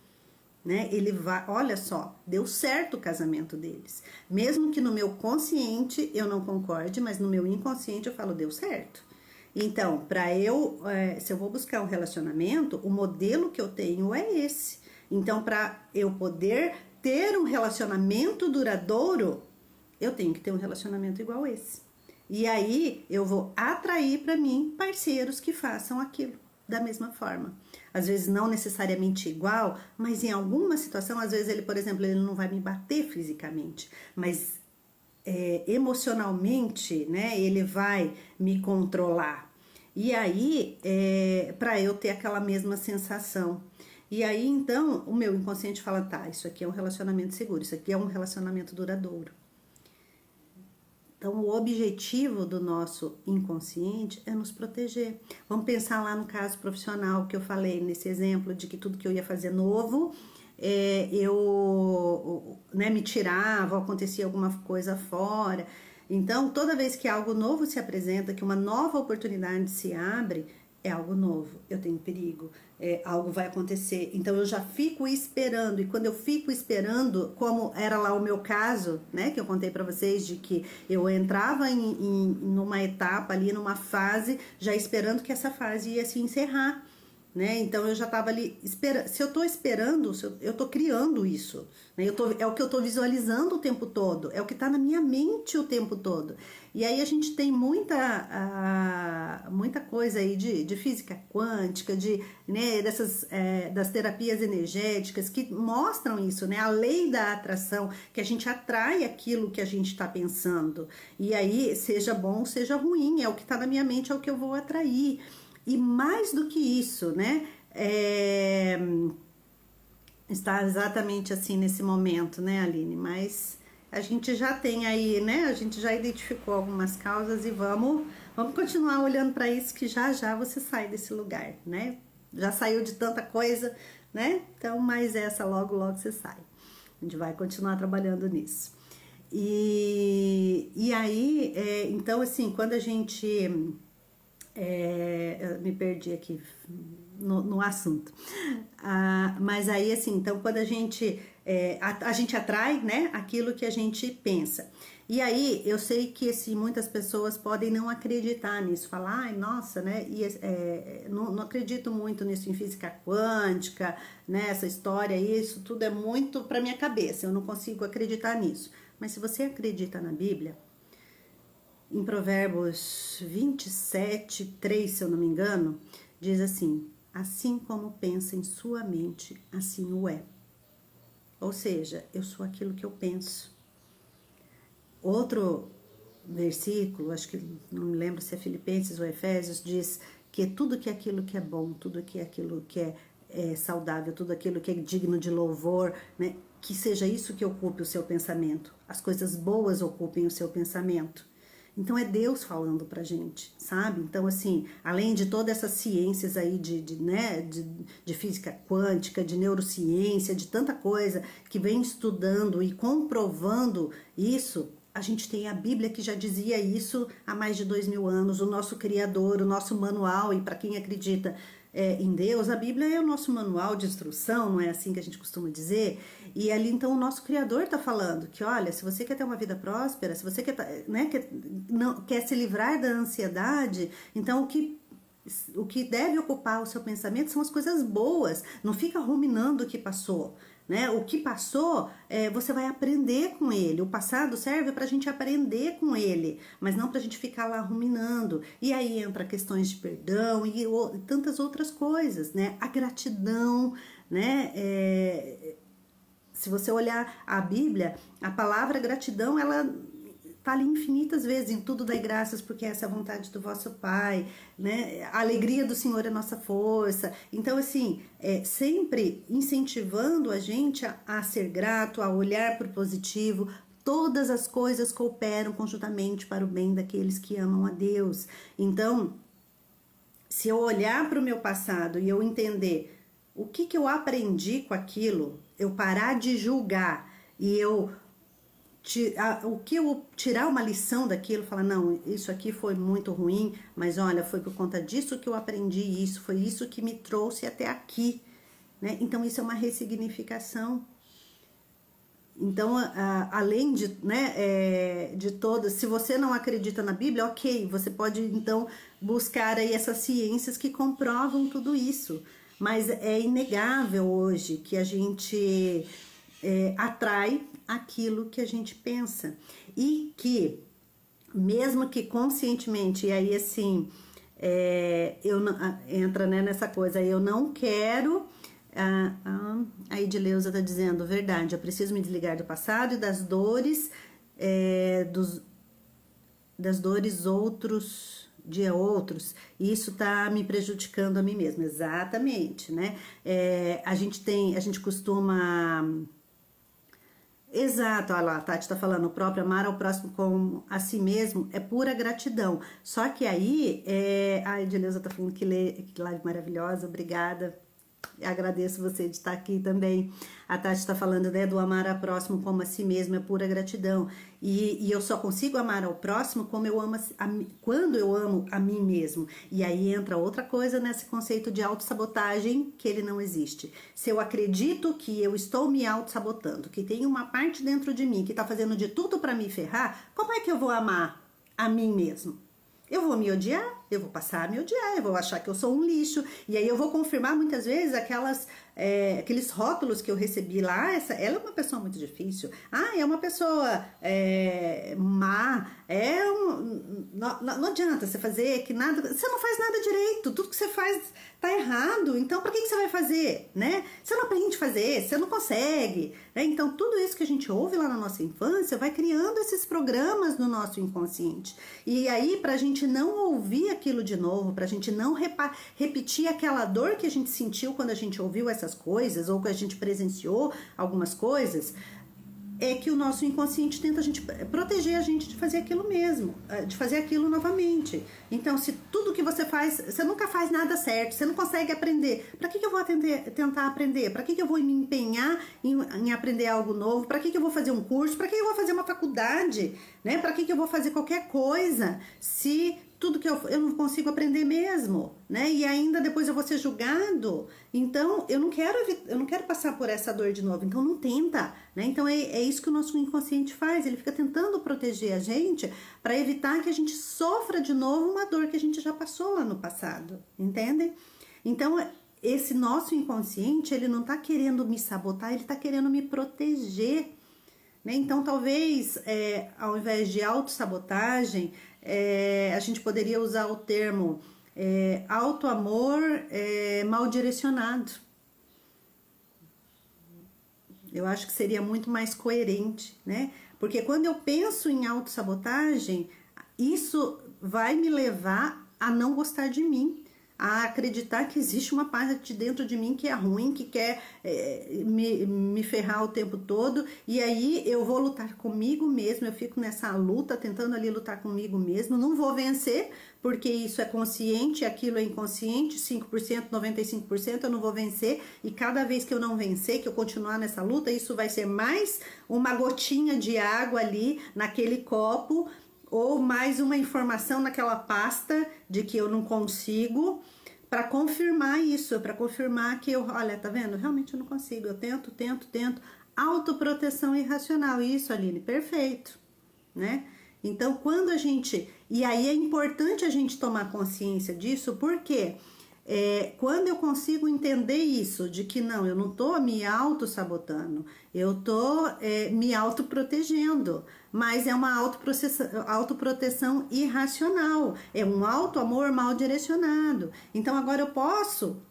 Speaker 1: Né? Ele vai, olha só, deu certo o casamento deles. Mesmo que no meu consciente eu não concorde, mas no meu inconsciente eu falo, deu certo. Então, se eu vou buscar um relacionamento, o modelo que eu tenho é esse. Então, para eu poder ter um relacionamento duradouro, eu tenho que ter um relacionamento igual esse. E aí eu vou atrair para mim parceiros que façam aquilo da mesma forma. Às vezes não necessariamente igual, mas em alguma situação, às vezes ele, por exemplo, ele não vai me bater fisicamente, mas emocionalmente, né, ele vai me controlar. E aí, para eu ter aquela mesma sensação. E aí, então, o meu inconsciente fala, tá, isso aqui é um relacionamento seguro, isso aqui é um relacionamento duradouro. Então, o objetivo do nosso inconsciente é nos proteger. Vamos pensar lá no caso profissional que eu falei, nesse exemplo de que tudo que eu ia fazer novo, eu me tirava, acontecia alguma coisa fora. Então, toda vez que algo novo se apresenta, que uma nova oportunidade se abre, é algo novo, eu tenho perigo, algo vai acontecer. Então eu já fico esperando, e quando eu fico esperando, como era lá o meu caso, né, que eu contei para vocês, de que eu entrava numa etapa ali, numa fase, já esperando que essa fase ia se encerrar. Né? Então eu já estava ali esperando. Se eu estou esperando, eu estou criando isso. Né? É o que eu estou visualizando o tempo todo, é o que está na minha mente o tempo todo. E aí a gente tem muita coisa aí de física quântica, né, das terapias energéticas que mostram isso, né? A lei da atração, que a gente atrai aquilo que a gente está pensando. E aí, seja bom, seja ruim, é o que está na minha mente, é o que eu vou atrair. E mais do que isso, né? Está exatamente assim nesse momento, né, Aline? Mas a gente já tem aí, né? A gente já identificou algumas causas e vamos continuar olhando para isso, que já você sai desse lugar, né? Já saiu de tanta coisa, né? Então, mas essa logo você sai. A gente vai continuar trabalhando nisso. E aí, então assim, quando a gente eu me perdi aqui no assunto. Mas aí, assim, então, quando a gente atrai, né, aquilo que a gente pensa. E aí, eu sei que assim, muitas pessoas podem não acreditar nisso, falar, ai, nossa, né, não acredito muito nisso em física quântica, né, essa história, isso tudo é muito para minha cabeça, eu não consigo acreditar nisso. Mas se você acredita na Bíblia, em Provérbios 27:3, se eu não me engano, diz assim, assim como pensa em sua mente, assim o é. Ou seja, eu sou aquilo que eu penso. Outro versículo, acho que não me lembro se é Filipenses ou Efésios, diz que tudo que é aquilo que é bom, tudo que é aquilo que é saudável, tudo aquilo que é digno de louvor, né, que seja isso que ocupe o seu pensamento. As coisas boas ocupem o seu pensamento. Então é Deus falando pra gente, sabe? Então assim, além de todas essas ciências aí de física quântica, de neurociência, de tanta coisa que vem estudando e comprovando isso, a gente tem a Bíblia que já dizia isso há mais de 2000 anos, o nosso Criador, o nosso manual, e para quem acredita em Deus, a Bíblia é o nosso manual de instrução, não é assim que a gente costuma dizer? E ali então o nosso Criador está falando que, olha, se você quer ter uma vida próspera, se você quer se livrar da ansiedade, então o que deve ocupar o seu pensamento são as coisas boas, não fica ruminando o que passou. Né? O que passou, você vai aprender com ele. O passado serve para a gente aprender com ele, mas não para a gente ficar lá ruminando. E aí entra questões de perdão e tantas outras coisas, né? A gratidão, né? Se você olhar a Bíblia, a palavra gratidão, ela fale infinitas vezes, em tudo dai graças, porque essa é a vontade do vosso Pai, né? A alegria do Senhor é nossa força. Então, assim, sempre incentivando a gente a ser grato, a olhar para o positivo. Todas as coisas cooperam conjuntamente para o bem daqueles que amam a Deus. Então, se eu olhar para o meu passado e eu entender o que eu aprendi com aquilo, eu parar de julgar e eu tirar uma lição daquilo, falar, não, isso aqui foi muito ruim, mas olha, foi por conta disso que eu aprendi isso, foi isso que me trouxe até aqui, né? Então isso é uma ressignificação. Então, além de, né, de todas, se você não acredita na Bíblia, ok, você pode então buscar aí essas ciências que comprovam tudo isso, mas é inegável hoje que a gente atrai aquilo que a gente pensa e que, mesmo que conscientemente, e aí assim, entra, né, nessa coisa, eu não quero. A Edileuza está dizendo, verdade, eu preciso me desligar do passado e das dores, das dores de outros, e isso está me prejudicando a mim mesma. Exatamente, né? A gente costuma... Exato, olha lá, a Tati está falando, o próprio amar ao próximo como a si mesmo é pura gratidão. Só que aí, a Edileuza está falando que live maravilhosa, obrigada. Agradeço você de estar aqui também. A Tati está falando, né, do amar ao próximo como a si mesmo, é pura gratidão. E eu só consigo amar ao próximo como eu amo quando eu amo a mim mesmo. E aí entra outra coisa nesse conceito de autossabotagem, que ele não existe. Se eu acredito que eu estou me autossabotando, que tem uma parte dentro de mim que está fazendo de tudo para me ferrar, como é que eu vou amar a mim mesmo? Eu vou me odiar, eu vou passar a me odiar, eu vou achar que eu sou um lixo, e aí eu vou confirmar muitas vezes aqueles rótulos que eu recebi lá. Ela é uma pessoa muito difícil, é uma pessoa má, não adianta você fazer que nada, você não faz nada direito, tudo que você faz tá errado, então para que você vai fazer, né? Você não aprende a fazer, você não consegue, né? Então tudo isso que a gente ouve lá na nossa infância vai criando esses programas no nosso inconsciente, e aí pra gente não ouvir aquilo de novo, pra gente não repetir aquela dor que a gente sentiu quando a gente ouviu essas coisas, ou que a gente presenciou algumas coisas, é que o nosso inconsciente tenta proteger a gente de fazer aquilo mesmo, de fazer aquilo novamente. Então, se tudo que você faz, você nunca faz nada certo, você não consegue aprender, para que eu vou tentar aprender? Para que eu vou me empenhar em aprender algo novo? Para que eu vou fazer um curso? Para que eu vou fazer uma faculdade? Né? Para que eu vou fazer qualquer coisa se tudo que eu não consigo aprender mesmo, né? E ainda depois eu vou ser julgado. Então, eu não quero passar por essa dor de novo. Então, não tenta, né? Então, é isso que o nosso inconsciente faz. Ele fica tentando proteger a gente para evitar que a gente sofra de novo uma dor que a gente já passou lá no passado, entendem? Então, esse nosso inconsciente, ele não tá querendo me sabotar, ele tá querendo me proteger, né? Então, talvez, ao invés de autossabotagem, a gente poderia usar o termo autoamor mal direcionado. Eu acho que seria muito mais coerente, né? Porque quando eu penso em autossabotagem, isso vai me levar a não gostar de mim, a acreditar que existe uma parte dentro de mim que é ruim, que quer me ferrar o tempo todo, e aí eu vou lutar comigo mesmo, eu fico nessa luta, tentando ali lutar comigo mesmo, não vou vencer, porque isso é consciente, aquilo é inconsciente, 5%, 95% eu não vou vencer, e cada vez que eu não vencer, que eu continuar nessa luta, isso vai ser mais uma gotinha de água ali naquele copo, ou mais uma informação naquela pasta de que eu não consigo, para confirmar isso, para confirmar que olha, tá vendo? Realmente eu não consigo, eu tento. Autoproteção irracional, isso, Aline, perfeito, né? Então, quando a gente... E aí é importante a gente tomar consciência disso, porque quando eu consigo entender isso, de que não, eu não tô me auto-sabotando, eu tô me autoprotegendo, mas é uma autoproteção irracional, é um auto-amor mal direcionado. Então, agora eu posso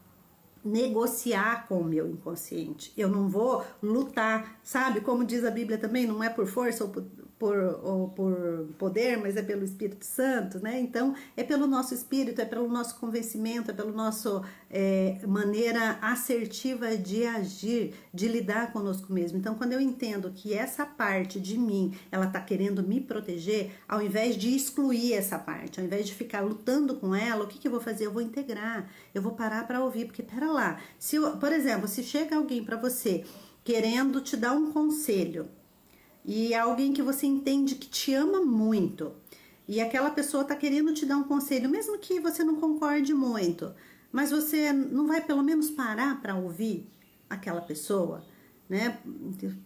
Speaker 1: negociar com o meu inconsciente, eu não vou lutar, sabe? Como diz a Bíblia também, não é por força ou ou por poder, mas é pelo Espírito Santo, né? Então, é pelo nosso espírito, é pelo nosso convencimento, é pelo nosso maneira assertiva de agir, de lidar conosco mesmo. Então, quando eu entendo que essa parte de mim, ela tá querendo me proteger, ao invés de excluir essa parte, ao invés de ficar lutando com ela, o que que eu vou fazer? Eu vou integrar, eu vou parar para ouvir, porque pera lá, por exemplo, se chega alguém para você querendo te dar um conselho, e é alguém que você entende que te ama muito, e aquela pessoa está querendo te dar um conselho, mesmo que você não concorde muito, mas você não vai pelo menos parar para ouvir aquela pessoa, né?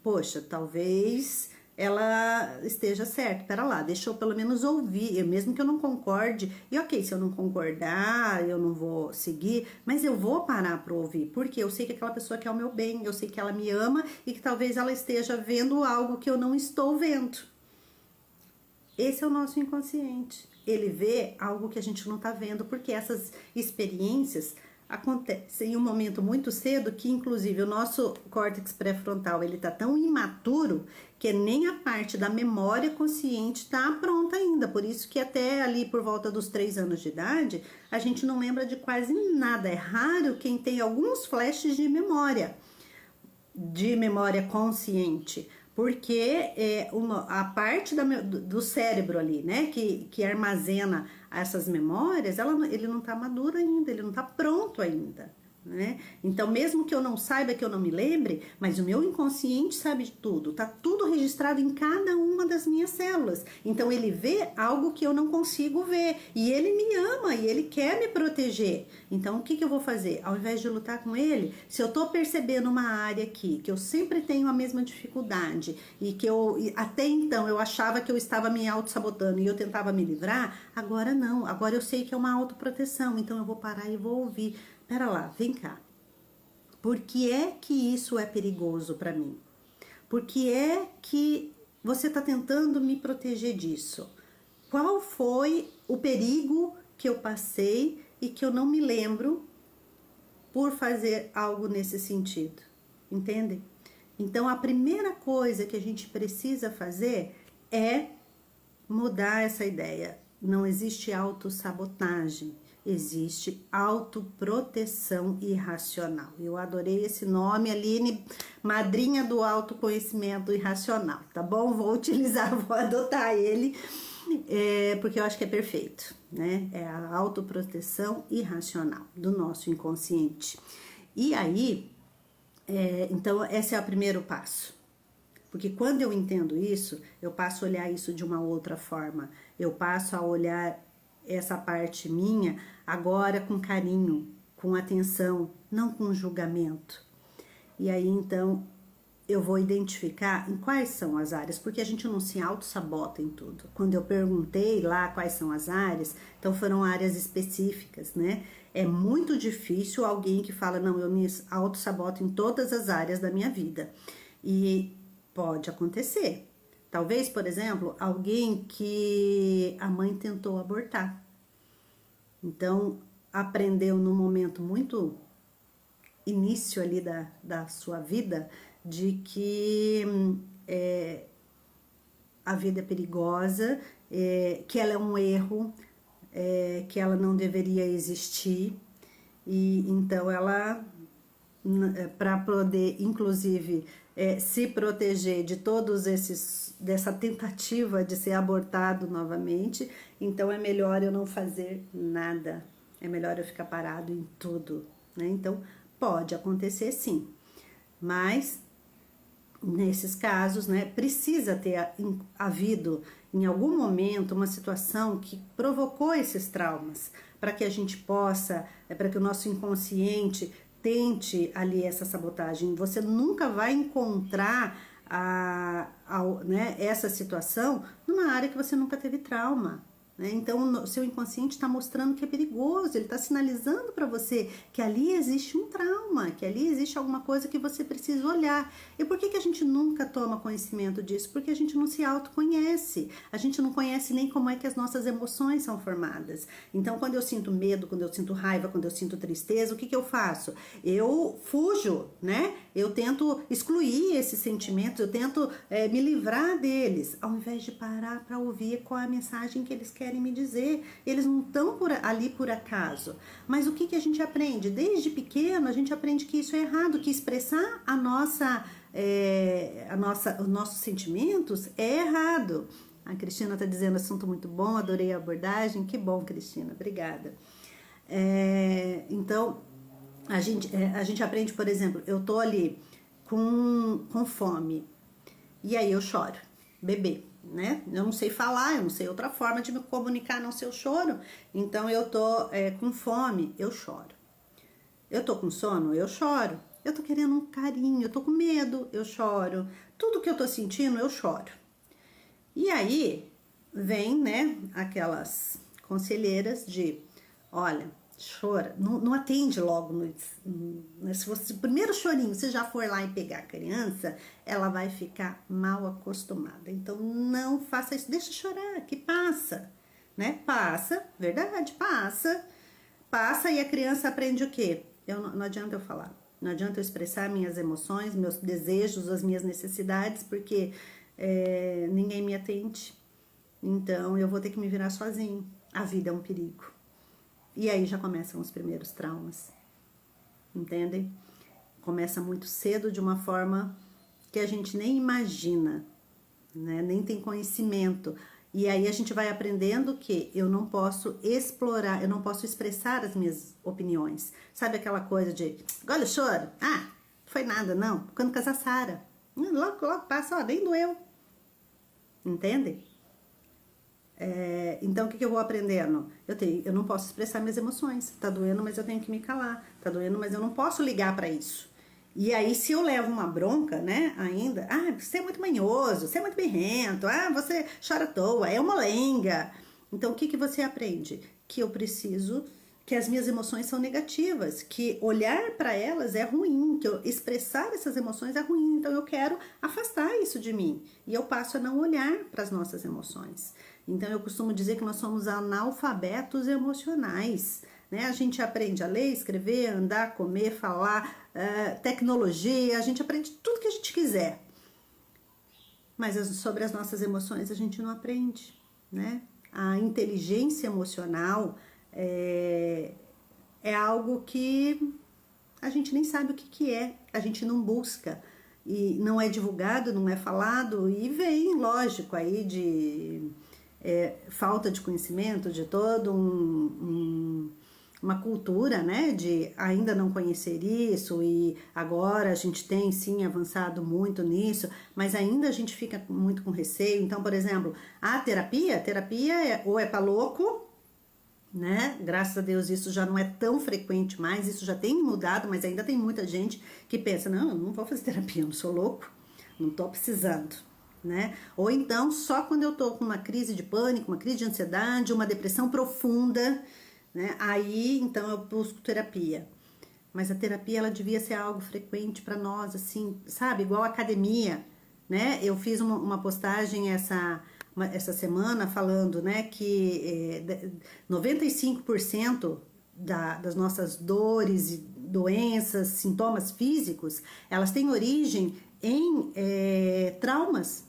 Speaker 1: Poxa, talvez ela esteja certa, pera lá, deixa eu pelo menos ouvir, mesmo que eu não concorde, e ok, se eu não concordar, eu não vou seguir, mas eu vou parar para ouvir, porque eu sei que aquela pessoa quer o meu bem, eu sei que ela me ama e que talvez ela esteja vendo algo que eu não estou vendo. Esse é o nosso inconsciente, ele vê algo que a gente não está vendo, porque essas experiências acontecem em um momento muito cedo que inclusive o nosso córtex pré-frontal ele tá tão imaturo que nem a parte da memória consciente está pronta ainda, por isso que até ali por volta dos 3 anos de idade a gente não lembra de quase nada, é raro quem tem alguns flashes de memória consciente, porque a parte do cérebro ali, né, que armazena essas memórias, ele não está maduro ainda, ele não está pronto ainda, né? Então, mesmo que eu não saiba, que eu não me lembre, mas o meu inconsciente sabe de tudo, tá tudo registrado em cada uma das minhas células. Então, ele vê algo que eu não consigo ver, e ele me ama, e ele quer me proteger. Então, o que que eu vou fazer? Ao invés de lutar com ele, se eu tô percebendo uma área aqui, que eu sempre tenho a mesma dificuldade, e que até então eu achava que eu estava me auto-sabotando, e eu tentava me livrar, agora não, agora eu sei que é uma autoproteção, então eu vou parar e vou ouvir. Pera lá, vem cá. Por que é que isso é perigoso para mim? Por que é que você está tentando me proteger disso? Qual foi o perigo que eu passei e que eu não me lembro por fazer algo nesse sentido? Entende? Então, a primeira coisa que a gente precisa fazer é mudar essa ideia. Não existe autossabotagem. Existe autoproteção irracional. Eu adorei esse nome, Aline, madrinha do autoconhecimento irracional, tá bom? Vou utilizar, vou adotar ele, porque eu acho que é perfeito, né? É a autoproteção irracional do nosso inconsciente. E aí, então, esse é o primeiro passo. Porque quando eu entendo isso, eu passo a olhar isso de uma outra forma. Eu passo a olhar essa parte minha agora com carinho, com atenção, não com julgamento. E aí então eu vou identificar em quais são as áreas, porque a gente não se auto-sabota em tudo. Quando eu perguntei lá quais são as áreas, então foram áreas específicas, né? É muito difícil alguém que fala, não, eu me auto-saboto em todas as áreas da minha vida. E pode acontecer. Talvez, por exemplo, alguém que a mãe tentou abortar. Então, aprendeu num momento muito início ali da sua vida, de que a vida é perigosa, que ela é um erro, que ela não deveria existir. E então ela, para poder, inclusive, se proteger de todos dessa tentativa de ser abortado novamente, então é melhor eu não fazer nada, é melhor eu ficar parado em tudo, né? Então pode acontecer sim, mas nesses casos, né, precisa ter havido em algum momento uma situação que provocou esses traumas, para que a gente possa, para que o nosso inconsciente tente ali essa sabotagem. Você nunca vai encontrar né, essa situação numa área que você nunca teve trauma. né? Então, o seu inconsciente está mostrando que é perigoso, ele está sinalizando para você que ali existe um trauma, que ali existe alguma coisa que você precisa olhar. E por que a gente nunca toma conhecimento disso? Porque a gente não se autoconhece, a gente não conhece nem como é que as nossas emoções são formadas. Então, quando eu sinto medo, quando eu sinto raiva, quando eu sinto tristeza, o que eu faço? Eu fujo, né? Eu tento excluir esses sentimentos, eu tento me livrar deles, ao invés de parar para ouvir qual é a mensagem que eles querem me dizer. Eles não estão ali por acaso. Mas o que a gente aprende? Desde pequeno, a gente aprende que isso é errado, que expressar os nossos sentimentos é errado. A Cristina está dizendo assunto muito bom, adorei a abordagem. Que bom, Cristina, obrigada. Então, a gente aprende, por exemplo, eu tô ali com fome, e aí eu choro, bebê, né? Eu não sei falar, eu não sei outra forma de me comunicar a não ser o choro. Então eu tô com fome, eu choro. Eu tô com sono, eu choro. Eu tô querendo um carinho, eu tô com medo, eu choro. Tudo que eu tô sentindo, eu choro. E aí vem, né, aquelas conselheiras de, olha, chora, não atende logo, se você, o primeiro chorinho você já for lá e pegar a criança, ela vai ficar mal acostumada. Então não faça isso, deixa chorar, que passa, né? Passa, verdade, passa e a criança aprende o quê? Não adianta eu falar, não adianta eu expressar minhas emoções, meus desejos, as minhas necessidades, porque ninguém me atende. Então eu vou ter que me virar sozinho. A vida é um perigo. E aí já começam os primeiros traumas, entendem? Começa muito cedo, de uma forma que a gente nem imagina, né? Nem tem conhecimento. E aí a gente vai aprendendo que eu não posso explorar, eu não posso expressar as minhas opiniões. Sabe aquela coisa de, olha o choro, não foi nada não, quando casar Sara, logo passa, nem doeu, entende? Então, o que eu vou aprendendo? Eu não posso expressar minhas emoções. Tá doendo, mas eu tenho que me calar. Tá doendo, mas eu não posso ligar para isso. E aí, se eu levo uma bronca, né, ainda... você é muito manhoso, você é muito birrento, você chora à toa, é uma lenga. Então, o que você aprende? Que eu preciso... que as minhas emoções são negativas, que olhar para elas é ruim, que eu expressar essas emoções é ruim. Então, eu quero afastar isso de mim. E eu passo a não olhar para as nossas emoções. Então, eu costumo dizer que nós somos analfabetos emocionais, né? A gente aprende a ler, escrever, andar, comer, falar, tecnologia, a gente aprende tudo que a gente quiser. Mas sobre as nossas emoções a gente não aprende, né? A inteligência emocional é algo que a gente nem sabe o que é, a gente não busca. E não é divulgado, não é falado, e vem, lógico, aí de... falta de conhecimento, de toda uma cultura, né, de ainda não conhecer isso, e agora a gente tem sim avançado muito nisso, mas ainda a gente fica muito com receio. Então, por exemplo, a terapia ou é para louco, né? Graças a Deus isso já não é tão frequente mais, isso já tem mudado, mas ainda tem muita gente que pensa, não, eu não vou fazer terapia, eu não sou louco, não tô precisando. Né? Ou então só quando eu tô com uma crise de pânico, uma crise de ansiedade, uma depressão profunda, né? Aí então eu busco terapia. Mas a terapia ela devia ser algo frequente para nós, assim, sabe? Igual a academia, né? Eu fiz uma postagem essa semana falando, né, que 95% das nossas dores, doenças, sintomas físicos, elas têm origem em traumas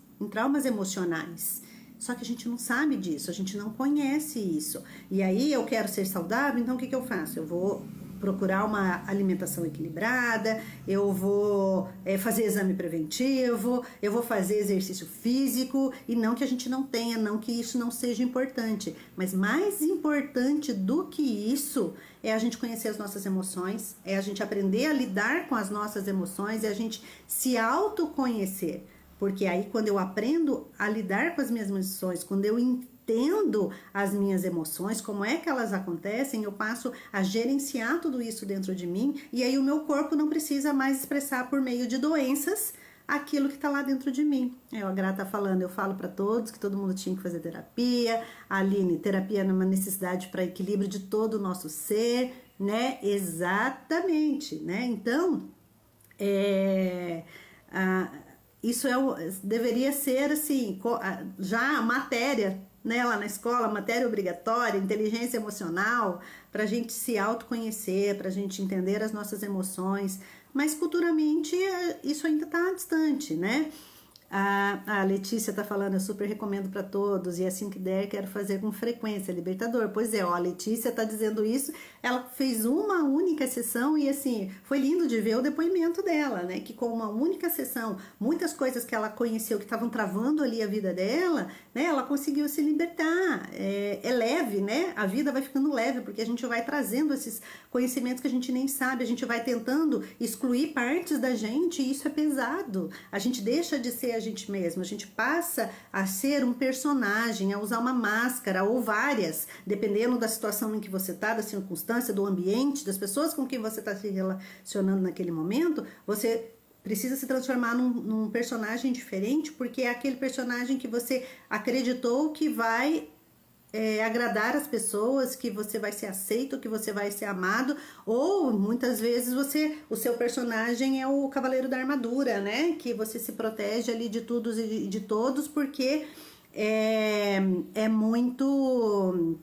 Speaker 1: emocionais. Só que a gente não sabe disso, a gente não conhece isso. E aí eu quero ser saudável, então o que eu faço? Eu vou procurar uma alimentação equilibrada, eu vou fazer exame preventivo, eu vou fazer exercício físico, e não que a gente não tenha, não que isso não seja importante, mas mais importante do que isso é a gente conhecer as nossas emoções, é a gente aprender a lidar com as nossas emoções, é a gente se autoconhecer, porque aí quando eu aprendo a lidar com as minhas emoções, quando eu entendo as minhas emoções, como é que elas acontecem, eu passo a gerenciar tudo isso dentro de mim, e aí o meu corpo não precisa mais expressar por meio de doenças aquilo que está lá dentro de mim. A Gra tá falando, eu falo para todos que todo mundo tinha que fazer terapia. A Aline, terapia é uma necessidade para equilíbrio de todo o nosso ser, né? Exatamente, né? Então, isso deveria ser assim, já a matéria, né, lá na escola, matéria obrigatória, inteligência emocional, para a gente se autoconhecer, para a gente entender as nossas emoções, mas culturalmente isso ainda está distante, né? A Letícia tá falando, eu super recomendo para todos, e assim que der, quero fazer com frequência, libertador. Pois é, ó, a Letícia tá dizendo isso, ela fez uma única sessão e assim, foi lindo de ver o depoimento dela, né? Que com uma única sessão, muitas coisas que ela conheceu que estavam travando ali a vida dela, né? Ela conseguiu se libertar. É leve, né? A vida vai ficando leve, porque a gente vai trazendo esses conhecimentos que a gente nem sabe, a gente vai tentando excluir partes da gente e isso é pesado. A gente deixa de ser a gente mesmo, a gente passa a ser um personagem, a usar uma máscara ou várias, dependendo da situação em que você está, da circunstância, do ambiente, das pessoas com quem você está se relacionando naquele momento, você precisa se transformar num personagem diferente, porque é aquele personagem que você acreditou que vai agradar as pessoas, que você vai ser aceito, que você vai ser amado, ou muitas vezes o seu personagem é o cavaleiro da armadura, né? Que você se protege ali de tudo e de todos, porque é muito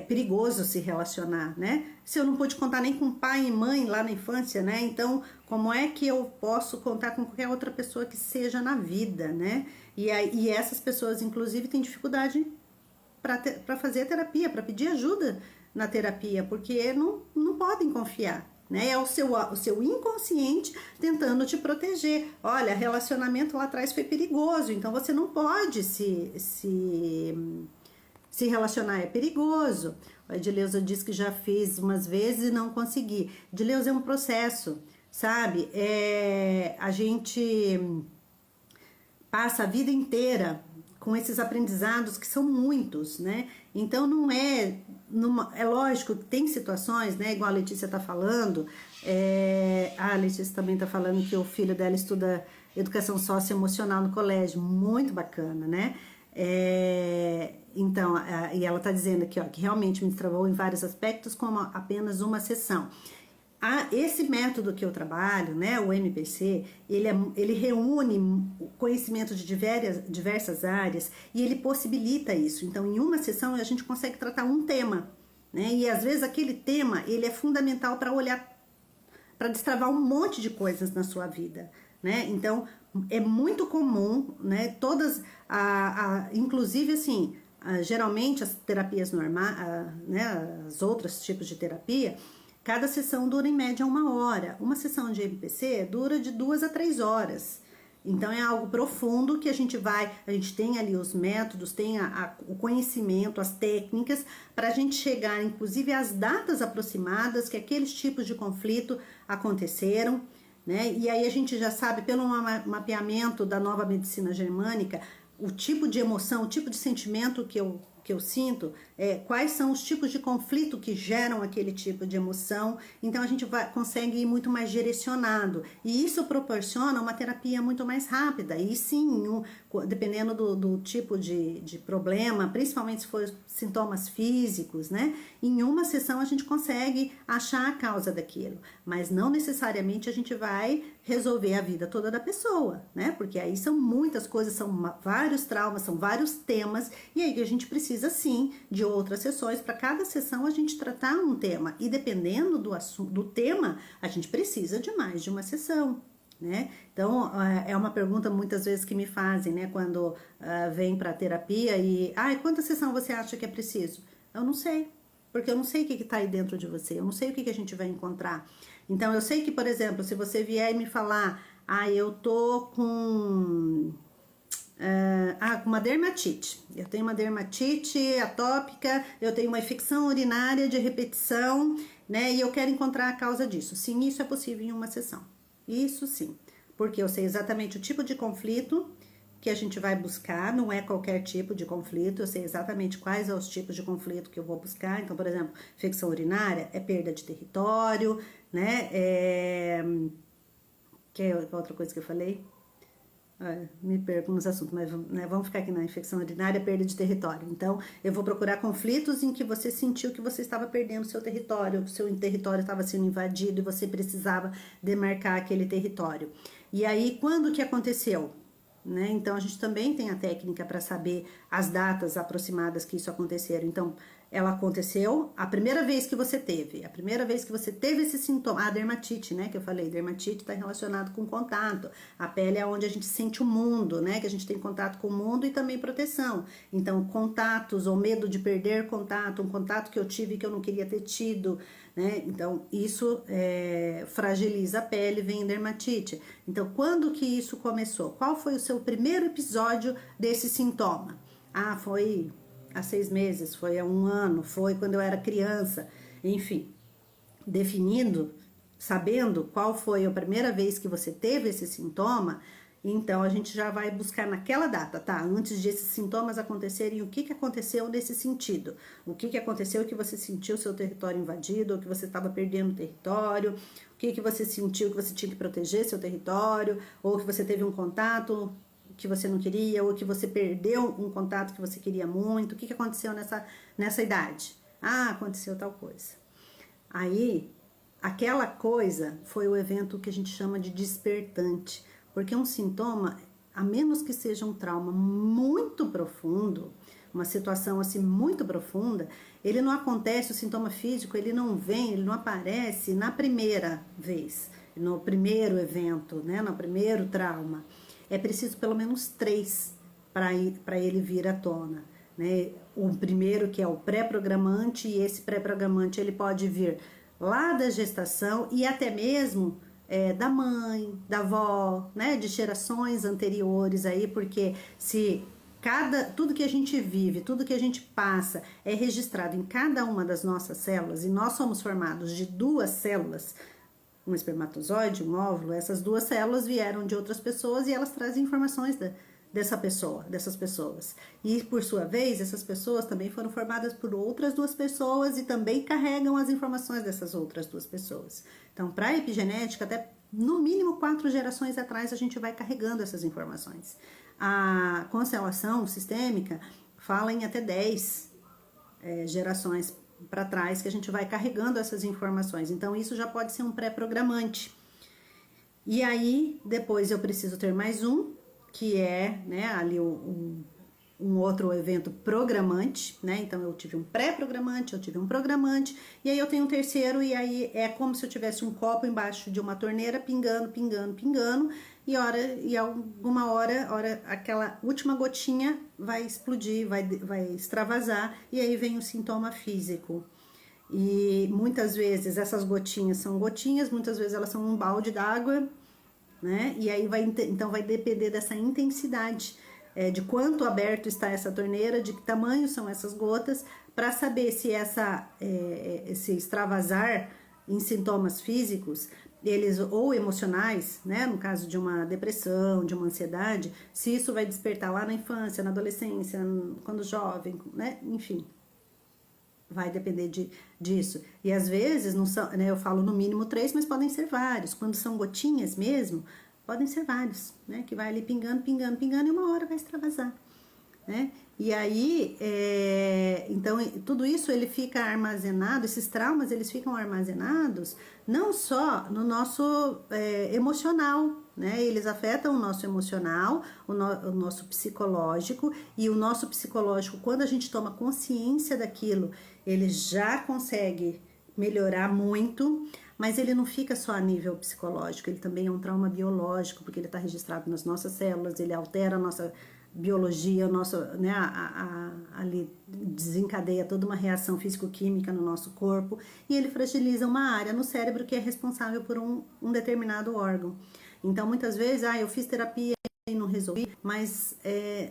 Speaker 1: perigoso se relacionar, né? Se eu não pude contar nem com pai e mãe lá na infância, né? Então, como é que eu posso contar com qualquer outra pessoa que seja na vida, né? E essas pessoas, inclusive, têm dificuldade para fazer a terapia, para pedir ajuda na terapia, porque não podem confiar, né? É o seu inconsciente tentando te proteger. Olha, relacionamento lá atrás foi perigoso, então você não pode se relacionar, é perigoso. A Edileuza diz que já fez umas vezes e não consegui. Edileuza, é um processo, sabe? A gente passa a vida inteira com esses aprendizados que são muitos, né? Então não é lógico, tem situações, né? Igual a Letícia tá falando, a Letícia também tá falando que o filho dela estuda educação socioemocional no colégio, muito bacana, né? Então, e ela tá dizendo aqui, ó, que realmente me destravou em vários aspectos como apenas uma sessão. Esse método que eu trabalho, né, o MPC, ele reúne conhecimento de diversas áreas e ele possibilita isso. Então, em uma sessão, a gente consegue tratar um tema, né? E às vezes aquele tema ele é fundamental para olhar, para destravar um monte de coisas na sua vida, né? Então, é muito comum, né? Inclusive assim, geralmente as terapias normais, né? As outros tipos de terapia, cada sessão dura em média 1 hora. Uma sessão de MPC dura de 2 a 3 horas. Então é algo profundo que a gente tem ali os métodos, tem o conhecimento, as técnicas, para a gente chegar, inclusive, às datas aproximadas que aqueles tipos de conflito aconteceram, né? E aí a gente já sabe, pelo mapeamento da nova medicina germânica, o tipo de emoção, o tipo de sentimento que eu sinto, quais são os tipos de conflito que geram aquele tipo de emoção. Então a gente consegue ir muito mais direcionado e isso proporciona uma terapia muito mais rápida. E sim, dependendo do tipo de problema, principalmente se for sintomas físicos, né? Em uma sessão a gente consegue achar a causa daquilo, mas não necessariamente a gente vai resolver a vida toda da pessoa, né? Porque aí são muitas coisas, são vários traumas, são vários temas, e aí a gente precisa sim de outras sessões. Para cada sessão a gente tratar um tema, e dependendo do tema, a gente precisa de mais de uma sessão, né? Então, é uma pergunta muitas vezes que me fazem, né? Quando vem para terapia e... quanta sessão você acha que é preciso? Eu não sei, porque eu não sei o que está aí dentro de você, eu não sei o que a gente vai encontrar. Então, eu sei que, por exemplo, se você vier e me falar, eu tô com uma dermatite. Eu tenho uma dermatite atópica, eu tenho uma infecção urinária de repetição, né? E eu quero encontrar a causa disso. Sim, isso é possível em uma sessão. Isso sim, porque eu sei exatamente o tipo de conflito que a gente vai buscar, não é qualquer tipo de conflito, eu sei exatamente quais são os tipos de conflito que eu vou buscar. Então, por exemplo, infecção urinária é perda de território, né? Que é outra coisa que eu falei. Me perco nos assuntos, mas né, vamos ficar aqui na infecção urinária, perda de território. Então, eu vou procurar conflitos em que você sentiu que você estava perdendo seu território, o seu território estava sendo invadido e você precisava demarcar aquele território. E aí, quando que aconteceu? Né? Então, a gente também tem a técnica para saber as datas aproximadas que isso aconteceram. Então, ela aconteceu a primeira vez que você teve, esse sintoma, a dermatite, né, que eu falei, dermatite está relacionado com contato, a pele é onde a gente sente o mundo, né, que a gente tem contato com o mundo e também proteção, então contatos ou medo de perder contato, um contato que eu tive que eu não queria ter tido, né, então isso fragiliza a pele, vem dermatite. Então, quando que isso começou? Qual foi o seu primeiro episódio desse sintoma? Ah, foi há 6 meses, foi há 1 ano, foi quando eu era criança, enfim, definindo, sabendo qual foi a primeira vez que você teve esse sintoma, então a gente já vai buscar naquela data, tá? Antes de esses sintomas acontecerem, o que aconteceu nesse sentido? O que aconteceu que você sentiu seu território invadido, ou que você estava perdendo território, o que você sentiu que você tinha que proteger seu território, ou que você teve um contato que você não queria, ou que você perdeu um contato que você queria muito, o que aconteceu nessa idade? Ah, aconteceu tal coisa. Aí, aquela coisa foi o evento que a gente chama de despertante, porque um sintoma, a menos que seja um trauma muito profundo, uma situação assim muito profunda, ele não acontece, o sintoma físico, ele não vem, ele não aparece na primeira vez, no primeiro evento, né, no primeiro trauma. É preciso pelo menos 3 para ele vir à tona. Né? O primeiro, que é o pré-programante, e esse pré-programante ele pode vir lá da gestação e até mesmo da mãe, da avó, né? De gerações anteriores aí, porque se tudo que a gente vive, tudo que a gente passa é registrado em cada uma das nossas células, e nós somos formados de 2 células, um espermatozoide, um óvulo, essas 2 células vieram de outras pessoas e elas trazem informações dessas pessoas. E por sua vez, essas pessoas também foram formadas por outras 2 pessoas e também carregam as informações dessas outras 2 pessoas. Então, para a epigenética, até no mínimo 4 gerações atrás a gente vai carregando essas informações. A constelação sistêmica fala em até 10 gerações para trás que a gente vai carregando essas informações. Então, isso já pode ser um pré-programante. E aí, depois eu preciso ter mais um, que é, né, ali um outro evento programante, né? Então, eu tive um pré-programante, eu tive um programante, e aí eu tenho um terceiro, e aí é como se eu tivesse um copo embaixo de uma torneira, pingando, pingando, pingando, e alguma hora aquela última gotinha vai explodir, vai extravasar, e aí vem o sintoma físico. E muitas vezes essas gotinhas são gotinhas, muitas vezes elas são um balde d'água, né? E aí então vai depender dessa intensidade, de quanto aberto está essa torneira, de que tamanho são essas gotas, para saber se esse extravasar em sintomas físicos, eles ou emocionais, né, no caso de uma depressão, de uma ansiedade, se isso vai despertar lá na infância, na adolescência, quando jovem, né, enfim, vai depender disso. E às vezes, não são, né, eu falo no mínimo 3, mas podem ser vários. Quando são gotinhas mesmo, podem ser vários, né, que vai ali pingando, pingando, pingando, e uma hora vai extravasar. Né? E aí, então, tudo isso ele fica armazenado, esses traumas eles ficam armazenados não só no nosso emocional, né? Eles afetam o nosso emocional, o nosso psicológico, e o nosso psicológico, quando a gente toma consciência daquilo, ele já consegue melhorar muito, mas ele não fica só a nível psicológico, ele também é um trauma biológico, porque ele está registrado nas nossas células, ele altera a nossa biologia, né, ali desencadeia toda uma reação físico-química no nosso corpo, e ele fragiliza uma área no cérebro que é responsável por um determinado órgão. Então, muitas vezes, eu fiz terapia e não resolvi, mas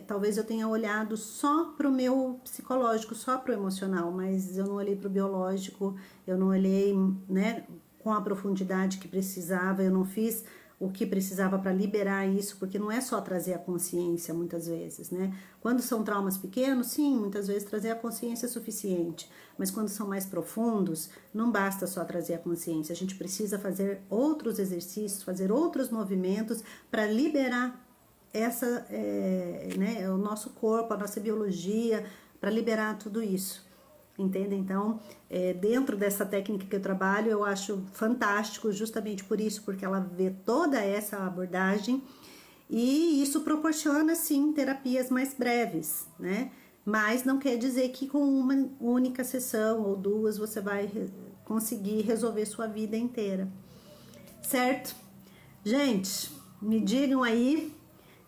Speaker 1: talvez eu tenha olhado só para o meu psicológico, só para o emocional, mas eu não olhei para o biológico, eu não olhei, né, com a profundidade que precisava, eu não fiz o que precisava para liberar isso, porque não é só trazer a consciência muitas vezes, né? Quando são traumas pequenos, sim, muitas vezes trazer a consciência é suficiente, mas quando são mais profundos, não basta só trazer a consciência, a gente precisa fazer outros exercícios, fazer outros movimentos para liberar né, o nosso corpo, a nossa biologia, para liberar tudo isso. Entende? Então, dentro dessa técnica que eu trabalho, eu acho fantástico justamente por isso, porque ela vê toda essa abordagem e isso proporciona, sim, terapias mais breves, né? Mas não quer dizer que com uma única sessão ou duas você vai conseguir resolver sua vida inteira, certo? Gente, me digam aí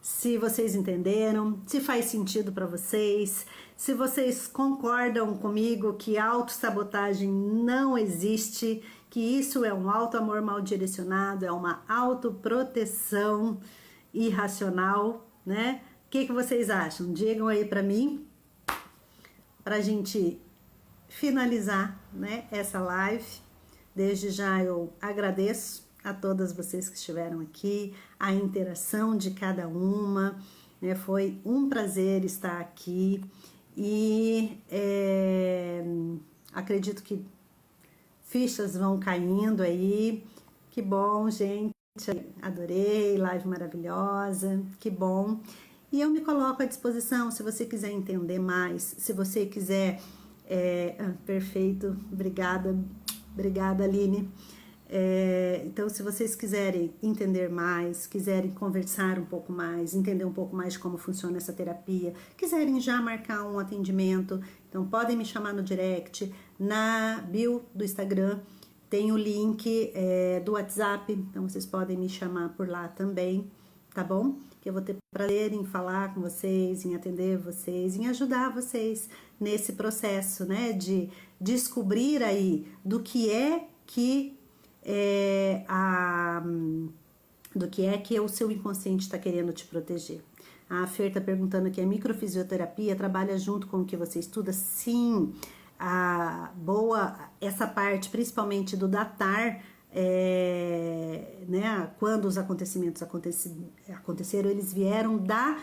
Speaker 1: se vocês entenderam, se faz sentido para vocês, se vocês concordam comigo que autossabotagem não existe, que isso é um auto-amor mal direcionado, é uma autoproteção irracional, né? O que vocês acham? Digam aí para mim, para a gente finalizar, né, essa live. Desde já eu agradeço a todas vocês que estiveram aqui, a interação de cada uma, né? Foi um prazer estar aqui e acredito que fichas vão caindo aí. Que bom, gente, adorei, live maravilhosa, que bom. E eu me coloco à disposição se você quiser entender mais, se você quiser... perfeito, obrigada Aline. Então, se vocês quiserem entender mais, quiserem conversar um pouco mais, entender um pouco mais de como funciona essa terapia, quiserem já marcar um atendimento, então podem me chamar no direct, na bio do Instagram, tem o link do WhatsApp, então vocês podem me chamar por lá também, tá bom? Que eu vou ter prazer em falar com vocês, em atender vocês, em ajudar vocês nesse processo, né, de descobrir aí do que é que o seu inconsciente está querendo te proteger. A Fer está perguntando aqui, a microfisioterapia trabalha junto com o que você estuda? Sim, essa parte, principalmente do datar, né, quando os acontecimentos aconteceram, eles vieram da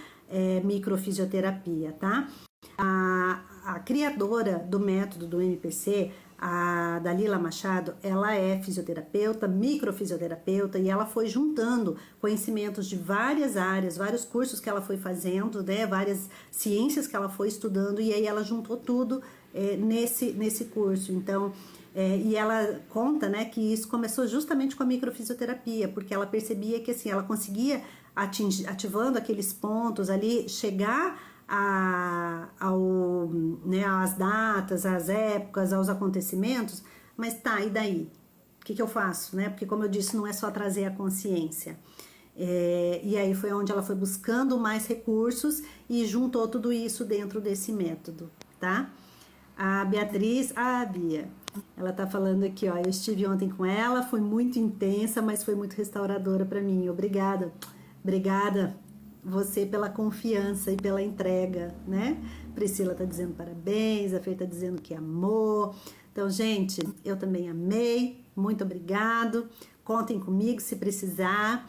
Speaker 1: microfisioterapia, tá? A criadora do método do MPC, a Dalila Machado, ela é fisioterapeuta, microfisioterapeuta, e ela foi juntando conhecimentos de várias áreas, vários cursos que ela foi fazendo, né, várias ciências que ela foi estudando, e aí ela juntou tudo nesse curso. Então, e ela conta, né, que isso começou justamente com a microfisioterapia, porque ela percebia que assim, ela conseguia ativando aqueles pontos ali, chegar às datas, às épocas, aos acontecimentos, mas tá, e daí? O que eu faço, né? Porque como eu disse, não é só trazer a consciência. E aí foi onde ela foi buscando mais recursos e juntou tudo isso dentro desse método, tá? A Beatriz, a Bia, ela tá falando aqui, ó, eu estive ontem com ela, foi muito intensa, mas foi muito restauradora para mim. Obrigada você pela confiança e pela entrega, né? Priscila tá dizendo parabéns, a Fê tá dizendo que amou. Então, gente, eu também amei, muito obrigado. Contem comigo se precisar.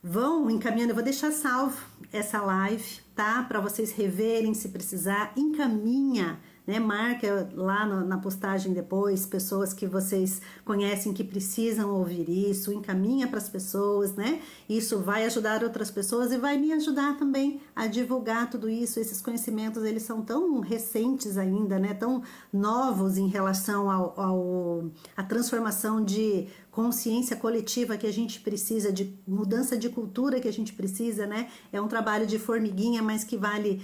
Speaker 1: Vão encaminhando, eu vou deixar salvo essa live, tá? Para vocês reverem se precisar, encaminha, né? Marca lá na postagem depois pessoas que vocês conhecem que precisam ouvir isso, encaminha para as pessoas, né? Isso vai ajudar outras pessoas e vai me ajudar também a divulgar tudo isso. Esses conhecimentos, eles são tão recentes ainda, né? Tão novos em relação à transformação de consciência coletiva que a gente precisa, de mudança de cultura que a gente precisa, né? É um trabalho de formiguinha, mas que vale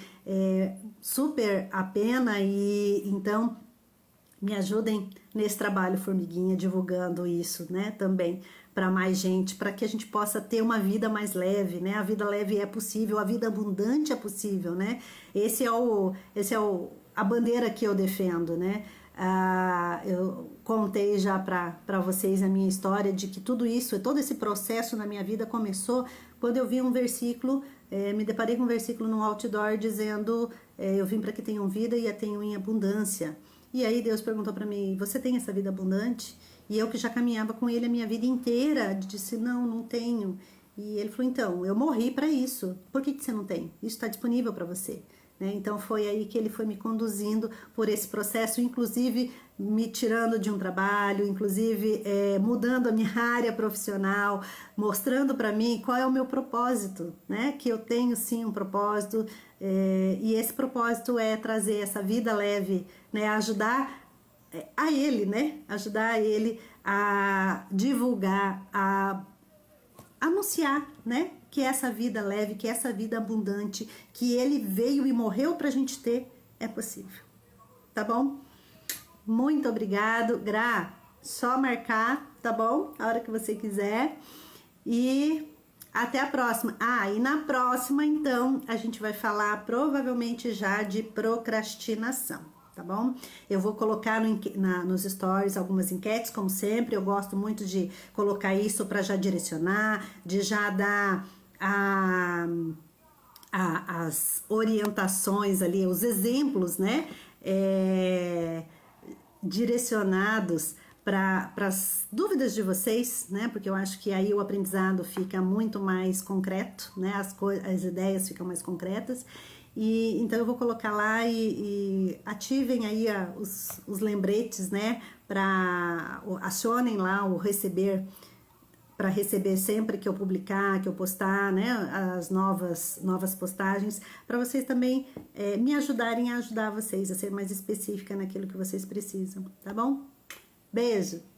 Speaker 1: super a pena, e então me ajudem nesse trabalho formiguinha, divulgando isso, né? Também para mais gente, para que a gente possa ter uma vida mais leve, né? A vida leve é possível, a vida abundante é possível, né? Esse é a bandeira que eu defendo, né? Eu contei já para vocês a minha história de que tudo isso, todo esse processo na minha vida começou quando eu vi um versículo, me deparei com um versículo no outdoor dizendo, eu vim para que tenham vida e a tenham em abundância. E aí Deus perguntou para mim, você tem essa vida abundante? E eu que já caminhava com ele a minha vida inteira, disse, não, não tenho. E ele falou, então, eu morri para isso. Por que você não tem? Isso está disponível para você. Né? Então foi aí que ele foi me conduzindo por esse processo, inclusive me tirando de um trabalho, inclusive mudando a minha área profissional, mostrando para mim qual é o meu propósito, né? Que eu tenho sim um propósito, e esse propósito é trazer essa vida leve, né? Ajudar a ele, né? Ajudar ele a divulgar, a anunciar, né? Que essa vida leve, que essa vida abundante, que ele veio e morreu pra gente ter, é possível. Tá bom? Muito obrigado, Gra. Só marcar, tá bom? A hora que você quiser. E até a próxima. Ah, e na próxima, então, a gente vai falar provavelmente já de procrastinação, tá bom? Eu vou colocar nos stories algumas enquetes, como sempre. Eu gosto muito de colocar isso para já direcionar, de já dar as orientações ali, os exemplos, né? Direcionados para as dúvidas de vocês, né? Porque eu acho que aí o aprendizado fica muito mais concreto, né? As ideias ficam mais concretas. E então eu vou colocar lá e ativem aí os lembretes, né? Acionem lá o receber, para receber sempre que eu publicar, que eu postar, né, as novas postagens, para vocês também me ajudarem a ajudar vocês a ser mais específica naquilo que vocês precisam, tá bom? Beijo!